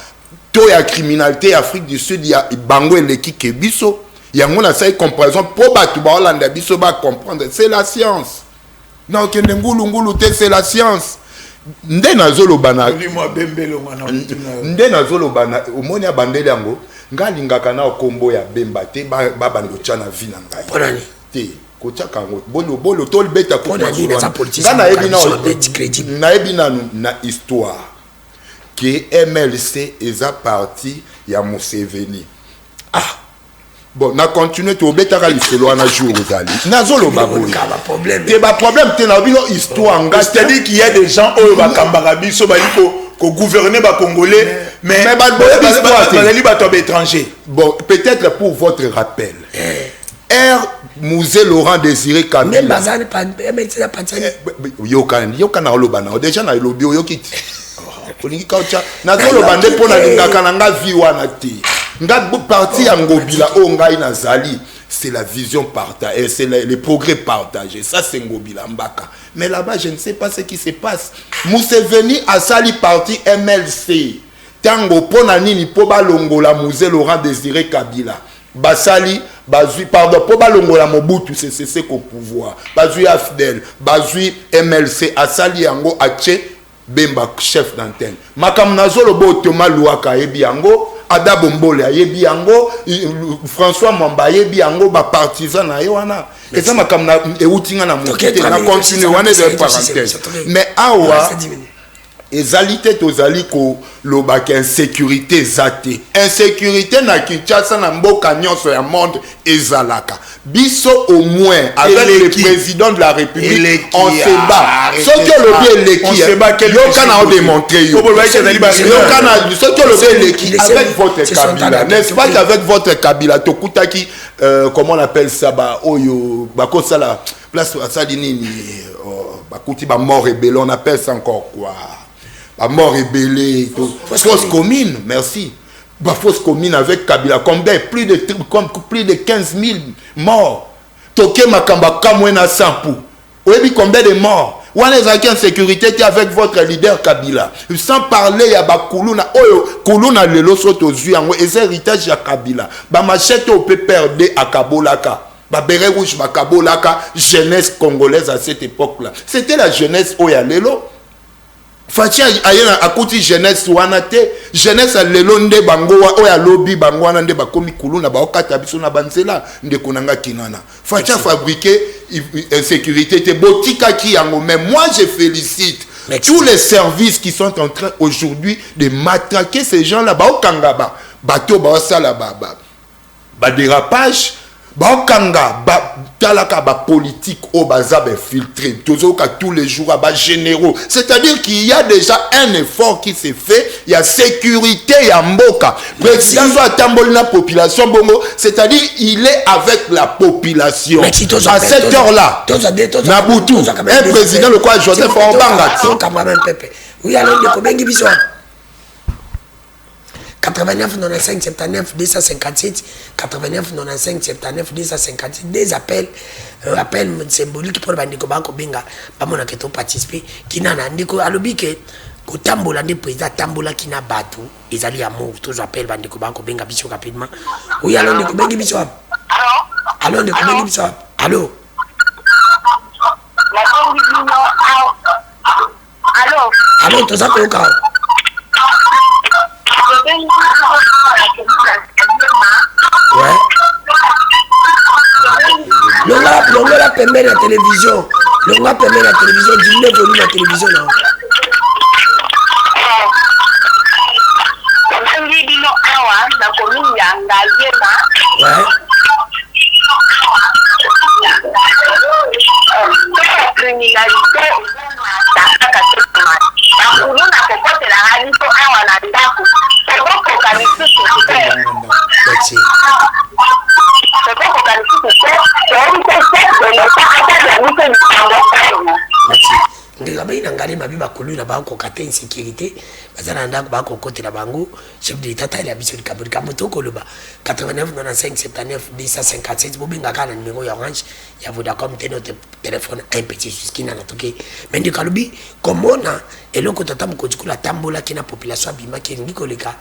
Speaker 2: to ya criminalité Afrique du Sud ya bango eleki ke biso yango na sai comparaison po batu ba Hollande biso ba comprendre c'est la science non que ngulu te c'est la science. Nde nazolobana omoni abandeli yango ngalingaka na kombo ya bemba te ba bando tchana vi na ngai te kochaka ngo bolo tol beta ko na ebina na histoire que MLC eza parti ya Museveni. Bon, na continuer to betaka liselo na jour ozali. Nazolo baboy.
Speaker 1: Problème.
Speaker 3: Te ba problème te na bino histoire nga, c'est-à-dire qu'il y a des gens oyo ba kambaka biso ba ko gouverner ba congolais mais ba to étranger.
Speaker 2: Bon, peut-être pour votre rappel. Musée Laurent Désiré Kabila.
Speaker 1: Même bazane pas
Speaker 2: Yoka olobana. Déjà na lobi yokiti. Olingi kaucha. Nazolo bande pona lingaka na nga vi wana te. Parti en Ngobila, c'est la vision partagée, c'est le progrès partagé. Ça, c'est Ngobila Mbaka. Mais là-bas, je ne sais pas ce qui se passe. Museveni a sali parti MLC. Tango Ponanini, Poba Longola, Musée Laurent Désiré Kabila. Basali, Bazui, pardon, Poba Longola Mobutu, c'est qu'au pouvoir. Bazui Afdel, Bazui MLC, Asali Yango, Ache, Bemba, chef d'antenne. Makam Nazolo Thomas Louaka, Ebiango. Ada Bombole ayebi yango François Mwamba ayebi yango ba partisan na yoana et ça makamna eutinga na mokete na continuer wana de parenthèse mais awa ezalité tozali ko lobaka insécurité zate insécurité na Kinshasa na mboka nyonso ya monde ezalaka biso au moins avec le président de la République on se bat ce que le bien leki yoka na démontrer yoka na ce que le bien leki avec votre Kabila n'est-ce pas qu'avec votre Kabila tokutaki comment on appelle ça ba oyo ba kosala place asadini bakuti ba mort rebelle on appelle ça encore quoi. La mort rébellée, fausse commune, merci. La fausse commune avec Kabila, combien plus de 15 000 morts. Toké Makamba Kamwena Sampou. Vous avez combien de morts? Où est-ce en sécurité avec votre leader Kabila? Sans parler, il y a Kuluna. Kuluna le loso tozu yango et c'est héritage ya Kabila. Ba machette au peut perdre à Kabolaka. Ba béret rouge ba Kabolaka, jeunesse congolaise à cette époque-là. C'était la jeunesse Oyalelo. Fatia ayena akuti jeunesse wana te jeunesse lelo nde bango oya lobby bango wana nde bakomi kuluna ba okata biso na banzela nde konanga kinana Fatia fabriquer insécurité te botika ki yango. Mais moi je félicite tous les services qui sont en train aujourd'hui de matraquer ces gens là ba okanga ba bateau ba sala ba dérapage ba okanga ba talaka ba politique au baza filtré tous les jours à bas généraux. C'est-à-dire qu'il y a déjà un effort qui s'est fait, il y a sécurité, il y a mboka. Président soit tamboli la population bongo, c'est-à-dire il est avec la population. À cette heure-là, Nabutu, un président le quoi Joseph Obanga.
Speaker 1: Oui, alors de combien de bisous 89 95 79 257 89 95 79 257 des appels symboliques pour bandiko banko benga bamona que to participer kinana ndiko alobi ke ko tambola ndi président tambola kina batu ezali amour tous appels bandiko banko benga biso rapidement oui alors ndiko bengi biso allô ndiko bengi biso allô allô to zapo ka ouais. Longa pembe la télévision. Longa pembe la télévision. Dis-le volume la télévision là. Ouais. Merci. Ndikabai nangale mabi bakulu na banko kata insécurité bazana ndako banko côté la bango chef de l'état il habite le Kaburi kamotoko loba 89 95 79 257 bobinga kana numéro ya Orange ya Vodacom te notre téléphone un petit jusqu'ina na toke mais ndikalubi komona eloko tata mukojikula tambola kina population bima ki elingi koleka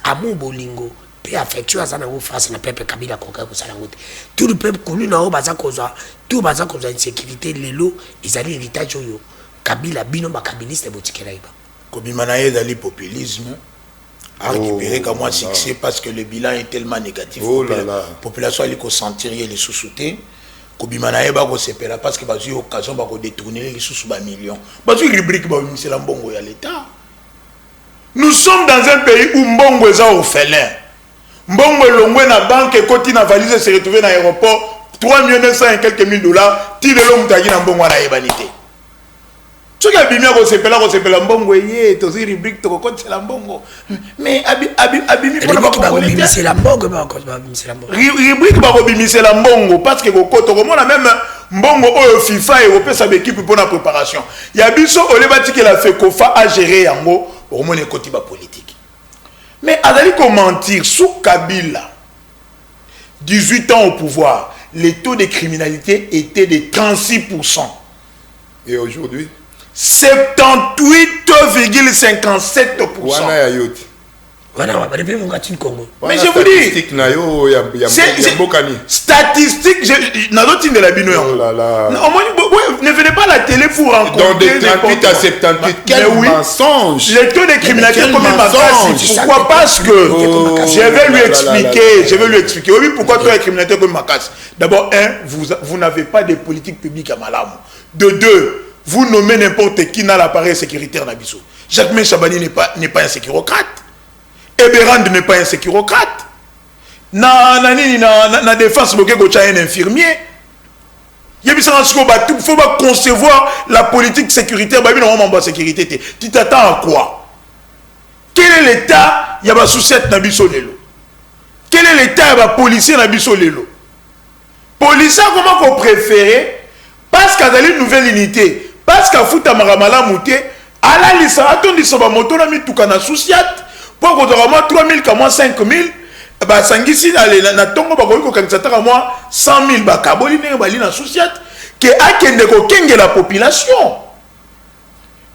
Speaker 1: amu bolingo pe affectueux sana ngo face na peuple Kabila koka ko sala ngote tout le peuple kulu na o baza kozwa tout baza kozwa insécurité lelo ezali héritage oyo Kabila bino ba kabiliste botikela iba
Speaker 3: kobima na ezali populisme a récupéré comme moi succès parce que le bilan est tellement négatif la population ali ko sentir les sous-soutés kobima na eba ko sepela parce que bazu occasion ba ko détourner les sous ba millions bazu rubrique ba c'est la mbongo ya l'état. Nous sommes dans un pays où mbongo est orphelin. Mbongo longwe na banque koti na valise se retrouver dans l'aéroport 3 900 et quelques mille dollars tire l'homme tagi na mbongo na ebanité. Tu as bimia ko sepela mbongo yé to zi rubrique to ko la mbongo mais abimi ko na ko bimisa la mbongo ba ko bimisa la mbongo rubrique ba ko bimisa la mbongo parce que ko to ko mona même mbongo oyo FIFA européen sa équipe pour la préparation ya biso olebati que la FECOFA a géré yango au moins côté ba politique. Mais Adali ko mentir sous Kabila 18 ans au pouvoir, les taux de criminalité étaient de 36%.
Speaker 2: Et aujourd'hui
Speaker 3: 78,57%. Mais je vous dis, statistique, ne venez pas à la télé pour rencontrer.
Speaker 2: Dans des 38 à 78, quel mensonge.
Speaker 3: Les taux de criminalité comme Makassi. Pourquoi? Parce que je vais lui expliquer. Oui, pourquoi taux de criminalité comme Makassi? D'abord, vous n'avez pas de politique publique à Malam. De deux, vous nommez n'importe qui dans l'appareil sécuritaire Nabiso. Jacques Chabani n'est pas un sécurocrate. Eberand n'est pas un sécurocrate. Na défense, il y a un infirmier. Il faut pas concevoir la politique sécuritaire. Tu t'attends à quoi? Quel est l'état? Il y a un souci de Nabiso Lelo. Quel est l'état? Il y a un policier Nabiso Lelo. Policier, comment vous préférez? Parce qu'il y a une nouvelle unité. Parce qu'il y a un maramala mouté. À la liste, attendez, ça va monter la mitouka souci. Pour que tu aies 3 000, 5 000, bah, sangisi na tongo ba ko kanisa moi 100 000 ba kaboli ne ba lina société que akende ko kenge la population.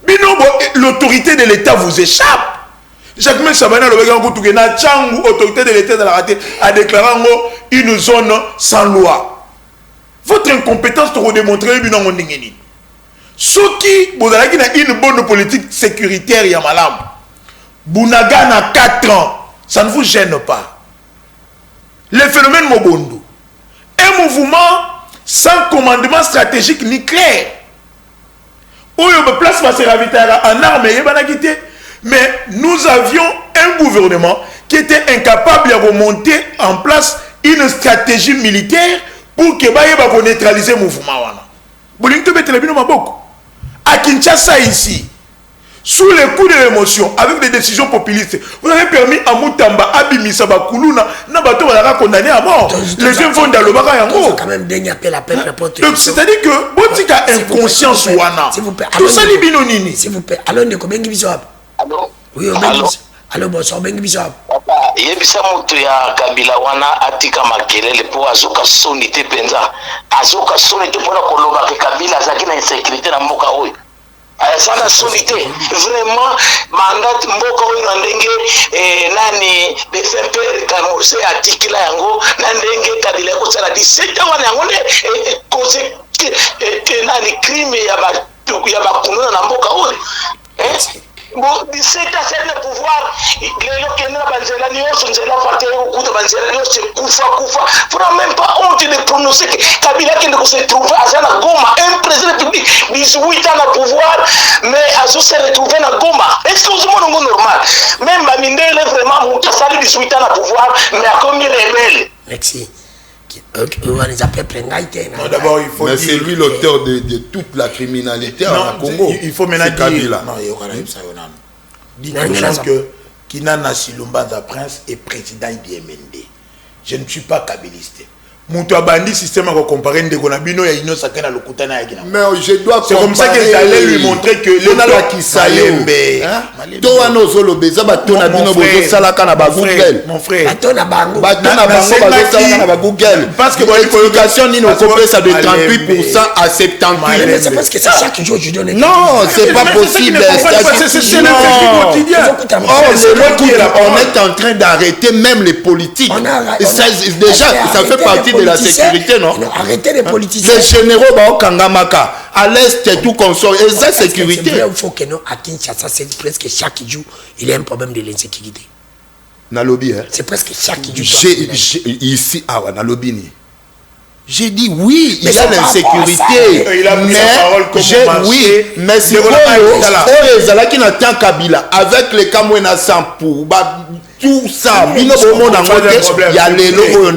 Speaker 3: Bino l'autorité de l'État vous échappe. Jacques Sabana le gars ko tukena changu autorité de l'État de la raté a déclaré une zone sans loi. Votre incompétence te redémontrer bino ngondingeni. Soki bozalaki na une bonne politique sécuritaire ya malam. Bounaga na 4 ans, ça ne vous gêne pas. Le phénomène Mobondo, un mouvement sans commandement stratégique ni clair. Où il place ma serviteur en armes et mais nous avions un gouvernement qui était incapable de remonter en place une stratégie militaire pour que Baye neutraliser le mouvement. À Kinshasa ici, sous les coups de l'émotion, avec des décisions populistes, vous avez permis à Moutamba, Abimisa, Bakuluna, Nabato, on a condamné à mort. Les gens vont dans le baga yango. Donc c'est-à-dire que, Botika inconscience wana. Tout ça les binonini.
Speaker 1: S'il vous plaît, allô, Ndeko Bengi Bisop.
Speaker 4: Allô?
Speaker 1: Oui, allô. Allô, bonsoir, Bengi Bisop.
Speaker 4: Papa, yebisa mutu ya Kabila wana atika makelele po azoka soni te penza. Azoka soni te pona koloba ke Kabila azaki na insécurité na mboka oyo. Sana soni te. Vraiment mandat mboka oyo na ndenge nani BFP kanose atikila yango na ndenge Kabila ko sala 17 ans wana yango ne cause nani crime ya ba kununa na mboka oyo. Bon, 17 ans, c'est le pouvoir. Les gens qui ont banzela nyonso nzela parti au coup de banzela nyonso kufa. Pour même pas honte de prononcer que Kabila qui ne se trouve à Zana Goma, un président public 18 ans au pouvoir, mais à se retrouver à Goma. Est-ce que vous avez normal? Même Bamindele vraiment monté ça 18 ans au pouvoir, mais à combien rebelle?
Speaker 1: Merci.
Speaker 3: D'abord, il faut
Speaker 2: mais
Speaker 3: dire.
Speaker 2: C'est lui l'auteur de toute la criminalité en Congo.
Speaker 3: Il faut maintenant dire. Non, il y a que Kinana Silumbanza Prince est président d'IMND. Je ne suis pas kabiliste. Moutou Abandi système à comparer Ndegonabino et Ino Sakena Lokutana Yagina.
Speaker 2: Mais je dois
Speaker 3: c'est comme ça que j'allais lui montrer que les
Speaker 2: gens qui salembe. Toano Zolo Bezaba Tona Bino Bozo Salaka na ba Google.
Speaker 3: Mon frère.
Speaker 1: Batona Bango.
Speaker 2: Batona Bango Salaka na ba Google.
Speaker 3: Parce que
Speaker 2: l'éducation ni nos compris ça de 38% à 78%.
Speaker 1: Mais c'est parce que c'est chaque jour je donne.
Speaker 2: Non, c'est pas possible.
Speaker 3: C'est le quotidien.
Speaker 2: On est en train d'arrêter même les politiques. Déjà, ça fait partie de la sécurité, non?
Speaker 1: Arrêtez les politiciens.
Speaker 2: Les généraux, Kangamaka, à l'est et tout consort, et ça, sécurité.
Speaker 1: C'est vrai, il faut que non, à Kinshasa, c'est presque chaque jour, il y a un problème de l'insécurité.
Speaker 2: Nalobi, hein?
Speaker 1: C'est presque chaque jour.
Speaker 2: Ici, Nalobi. J'ai dit oui, il y a l'insécurité. Mais c'est quoi qui n'attend Kabila avec les Kamwena Sampou, tout ça, il y a les logos. Au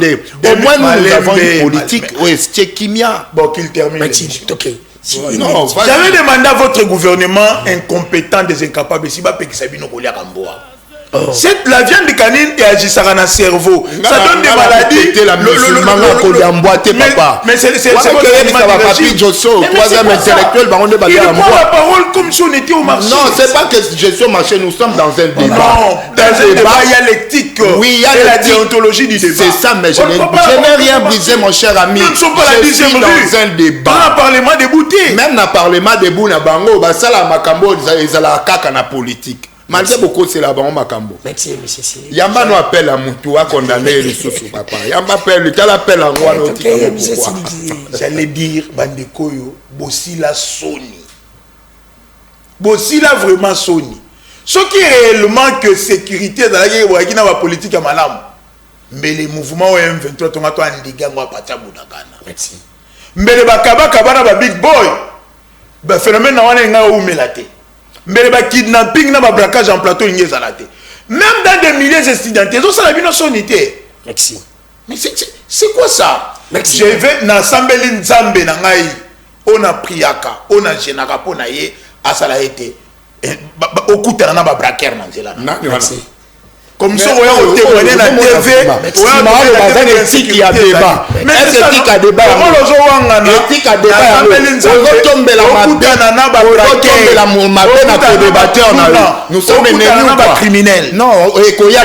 Speaker 2: moins, nous avons une politique. Oui, c'est Kimia.
Speaker 3: Bon, qu'il termine.
Speaker 2: Non,
Speaker 3: j'avais demandé à votre gouvernement incompétent des incapables, si Bapé Sabino Kolia Kamboa. La viande de canine et agissant dans le cerveau. Ça donne des maladies. Mais c'est
Speaker 2: troisième intellectuel,
Speaker 3: il prend la parole comme si on était au marché.
Speaker 2: Non, c'est pas que je suis au marché, nous sommes dans un débat.
Speaker 3: Non, dans un débat, il y a l'éthique.
Speaker 2: Oui, il y a
Speaker 3: la déontologie du débat.
Speaker 2: C'est ça, mais je n'ai rien brisé, mon cher ami.
Speaker 3: Nous ne sommes pas la deuxième rue.
Speaker 2: Dans un débat.
Speaker 3: Dans un parlement débouté.
Speaker 2: Même dans le parlement débouté, ça la makambo, ils la caca na politique. Malgré beaucoup, c'est là-bas, on Makambo.
Speaker 1: Merci, monsieur.
Speaker 2: Yamba nous appelle à Moutou à condamner les sous papa. Yamba appelle, tu l'appelles en roi.
Speaker 3: J'allais dire, Bandekoyo, Bossi la Sony. Bossi la vraiment Sony. Ce qui est réellement que sécurité dans la guerre, il y a une politique à Malam. Mais les mouvements M23, on a tout un dégât, on a pas de Boudagana.
Speaker 1: Merci.
Speaker 3: Mais les Bakaba, big boy, le phénomène n'a pas été mais le kidnapping na braquage en plateau il n'y a pas. Même dans des milliers d'étudiants, ça la vie sonité.
Speaker 1: Merci.
Speaker 3: Mais c'est quoi ça?
Speaker 1: Merci.
Speaker 3: Je vais dans Sambeli Nzambe na ngai. On a priaka, on a génaka pour naie à ça a été. Au coup de na braquer manzela.
Speaker 2: Merci.
Speaker 3: Comme ça, on a témoigné dans la TV.
Speaker 2: On a une éthique qui a débat. Mais c'est éthique à débat. Éthique à débat. On tombe la nous sommes ennemis criminels. Non, il y a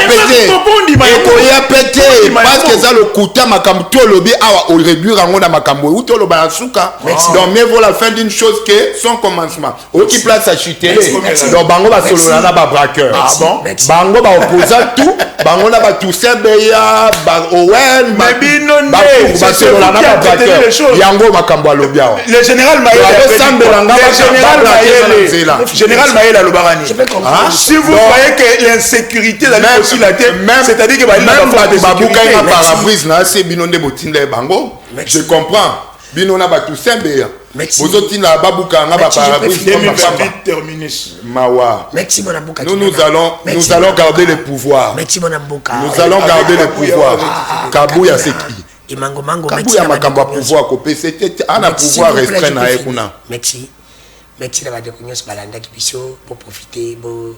Speaker 2: pété. Parce que ça le coûta makambo tout lobby à réduire en na makambo ou tout le banasuka. Donc mieux vaut la fin d'une chose que son commencement. Au qui place à chuter. Donc bango va solo na ba braqueur. Ah bon? Bango va opposer tout, bango na ba tout sebeya, ba Owen, ba Barcelona na ba braqueur. Yango makambo alobia.
Speaker 3: Le général Général Maël Alobarani. Si vous voyez que l'insécurité dans la possibilité, c'est-à-dire que
Speaker 2: même Babouka na parabrise na c'est binonde botinde bango. Je comprends. bino na batu sembe
Speaker 1: Merci.
Speaker 2: bozotina babuka nga ba parapluie
Speaker 3: 2028 terminus.
Speaker 2: mawa.
Speaker 1: Merci mon amboka.
Speaker 2: Nous allons garder le pouvoir.
Speaker 1: Merci mon amboka.
Speaker 2: Nous allons garder le pouvoir. Kabuya seki.
Speaker 1: Imango mango.
Speaker 2: Kabuya makamba pouvoir kopé c'était un pouvoir restreint na ekuna.
Speaker 1: Merci. Merci d'avoir découvert ce balanda qui biso pour profiter, pour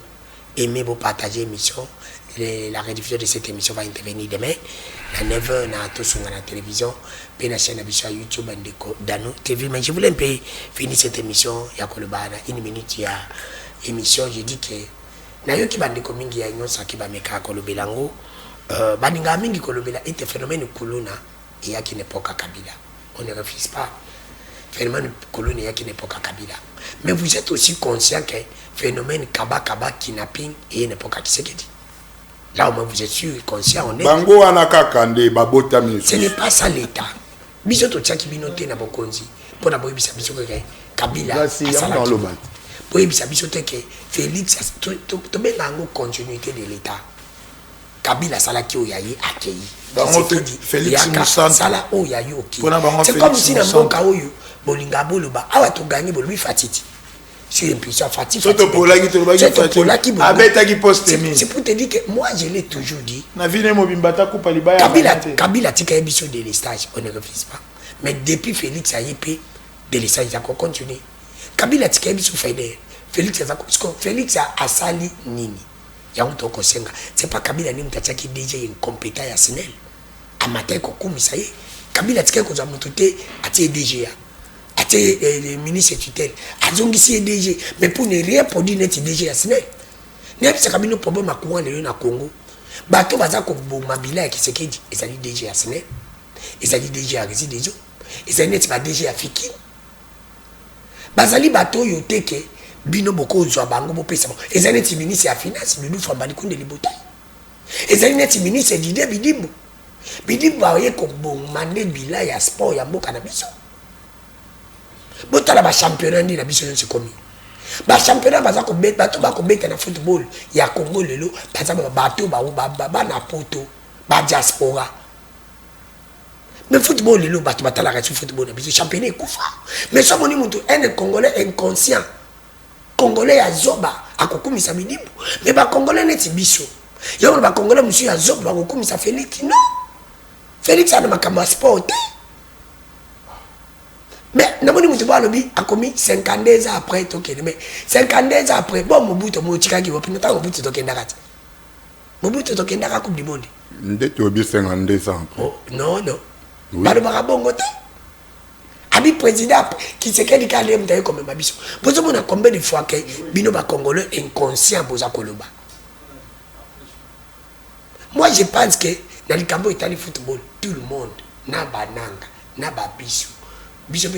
Speaker 1: aimer, pour partager l'émission. La rediffusion de cette émission va intervenir demain. À 9h, on a tous sur la télévision. Puis la chaîne sur YouTube, Dano TV. Mais je voulais un peu finir cette émission. Il y a une minute, il y a émission. Je dis que Nayo qui bande comme il y a une autre qui va me faire Kolobelango. Bandinga mingi Kolobela est un phénomène Kuluna. Il y a qui n'est pas Kabila. On ne refuse pas. Phénomène Kuluna, il y a qui n'est pas Kabila. Mais vous êtes aussi conscient que phénomène Kaba kidnapping et n'est pas Kisekedi. Là au moins vous êtes sûr et conscient. On est.
Speaker 2: Bango anaka kande babota miso.
Speaker 1: Ce n'est pas ça l'État. Biso to tchaki binote na bokonzi. Pour na boyebisa biso que Kabila.
Speaker 2: Dans le bas.
Speaker 1: Boyebisa biso te que Félix to benga ngo continuité de l'État. Kabila salaki oyayi akei.
Speaker 3: Donc Félix Moussant
Speaker 1: sala oyayi oki. C'est comme si na mboka oyo bolinga boloba awa to gagner bolobi fatiti. Sur une puissance fatiguée. C'est pour te dire que moi je l'ai toujours dit. Kabila tika émission de l'estage, on ne refuse pas. Mais depuis Félix a yépé de l'estage, il a continué. Kabila tika émission Félix a sali nini. C'est pas Kabila ni mtacha qui déjà incompétent ya Sénel. Amateur kokumi ça y est. Kabila tika ko za mutote ati DG. Le ministre tutelle azongisi DG mais pour ne rien produire net DG asine ne bisa kabino problème akwa le na Congo bato baza ko bomba bila ki sekedi ezali DG asine ezali DG arisi dejo ezali net ba DG afiki bazali bato yo teke bino boko zwa bango bo pesa ezali net ministre ya finance Lulu Fambali kunde libota ezali net ministre Didier Bidimbo ba ye ko bomba ne bila ya sport ya mboka na biso. Botala ba championnat ni na biso yonse komi. Ba championnat baza ko bet bato ba ko beta na football ya Congo lelo baza ba bato ba na poto ba diaspora. Mais football lelo bato batala ka football na biso championnat ekufa. Mais so moni muntu un Congolais inconscient. Congolais ya zoba akokumisa Bidimbo. Mais ba Congolais neti biso. Yo ba Congolais monsieur ya zoba akokumisa Félix non. Félix ana makamba sport. Mais namoni mutu ba lobi akomi 52 ans après tokende mais 52 ans après bon Mobutu motika ki wopina ta Mobutu tokenda kati Mobutu tokenda ka coupe du monde
Speaker 2: ndete obi 52 ans
Speaker 1: oh non balo bakabongo te abi président qui se kedi ka lem tayo comme mabiso bozo mona combien de fois que bino ba congolais inconscient boza koloba. Moi je pense que dans le Cambo Italie football tout le monde na bananga na babiso biso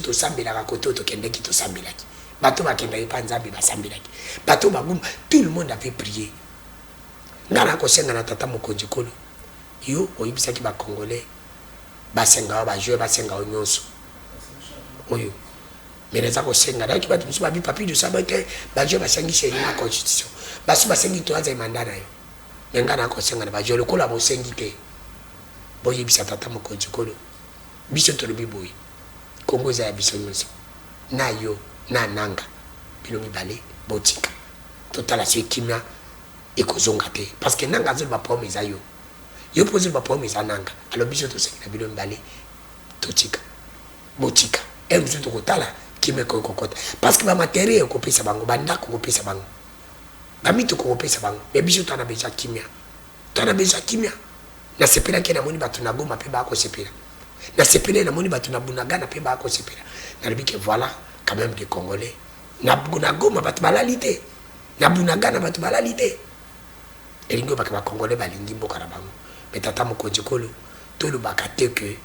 Speaker 1: to sambela ka koto to kende ki to sambela ki bato ba kende pa nzambe ba sambela ki bato ba gumba tout le monde avait prié ngana ko senga na tata mokonzi kolo yo oyibisa ki ba congolais ba senga ba jouer ba senga onyoso oyo mereza ko senga da ki bato biso ba bi papi de sabate ba jouer ba sengi chez la constitution ba su ba sengi to aza mandana yo ngana ko senga na ba jouer ko la bo sengi ke boyibisa tata mokonzi kolo biso to lobi boy Congo za biso nyonso na yo na nanga bino mibale botika totala se kimia ekozonga te parce que nanga zo ba promesa yo pose ba promesa nanga alors biso to se na bino mibale totika botika biso to kotala kimia ko kokota parce que ba matériel ko pesa bango banda ko pesa bango ba mito ko pesa bango mais biso to na beja kimia na sepela ke na moni batu na Goma pe ba ko sepela na sepele na moni batu na Bunagana pe ba ko sepela na libike voilà quand même des Congolais na Goma batu balalité na Bunagana batu balalité elingo ba Congolais balingi mboka na bango mais tata mokonzi kolo to lo bakate que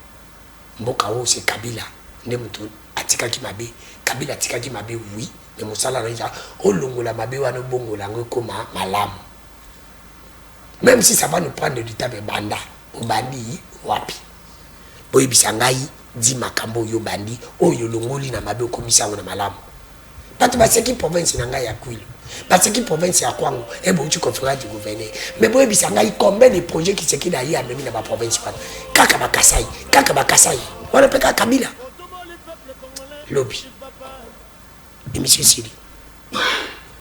Speaker 1: mboka o c'est Kabila nde mutu atika ki mabe Kabila atika ki mabe oui mais mosala na ja olongola mabe wana bongola ngo koma malamu même si ça va nous prendre du temps banda obandi wapi boy bisangai di makambo yo bandi oyo longoli na mabe komisa na malamu bato baseki province na ngai ya Kwilu baseki province ya Kwango ebo tu conférence du gouverneur mais boy bisangai combien de projets qui seki na yi amemi na ba province pa kaka bakasai wana peka Kabila lobi émission sili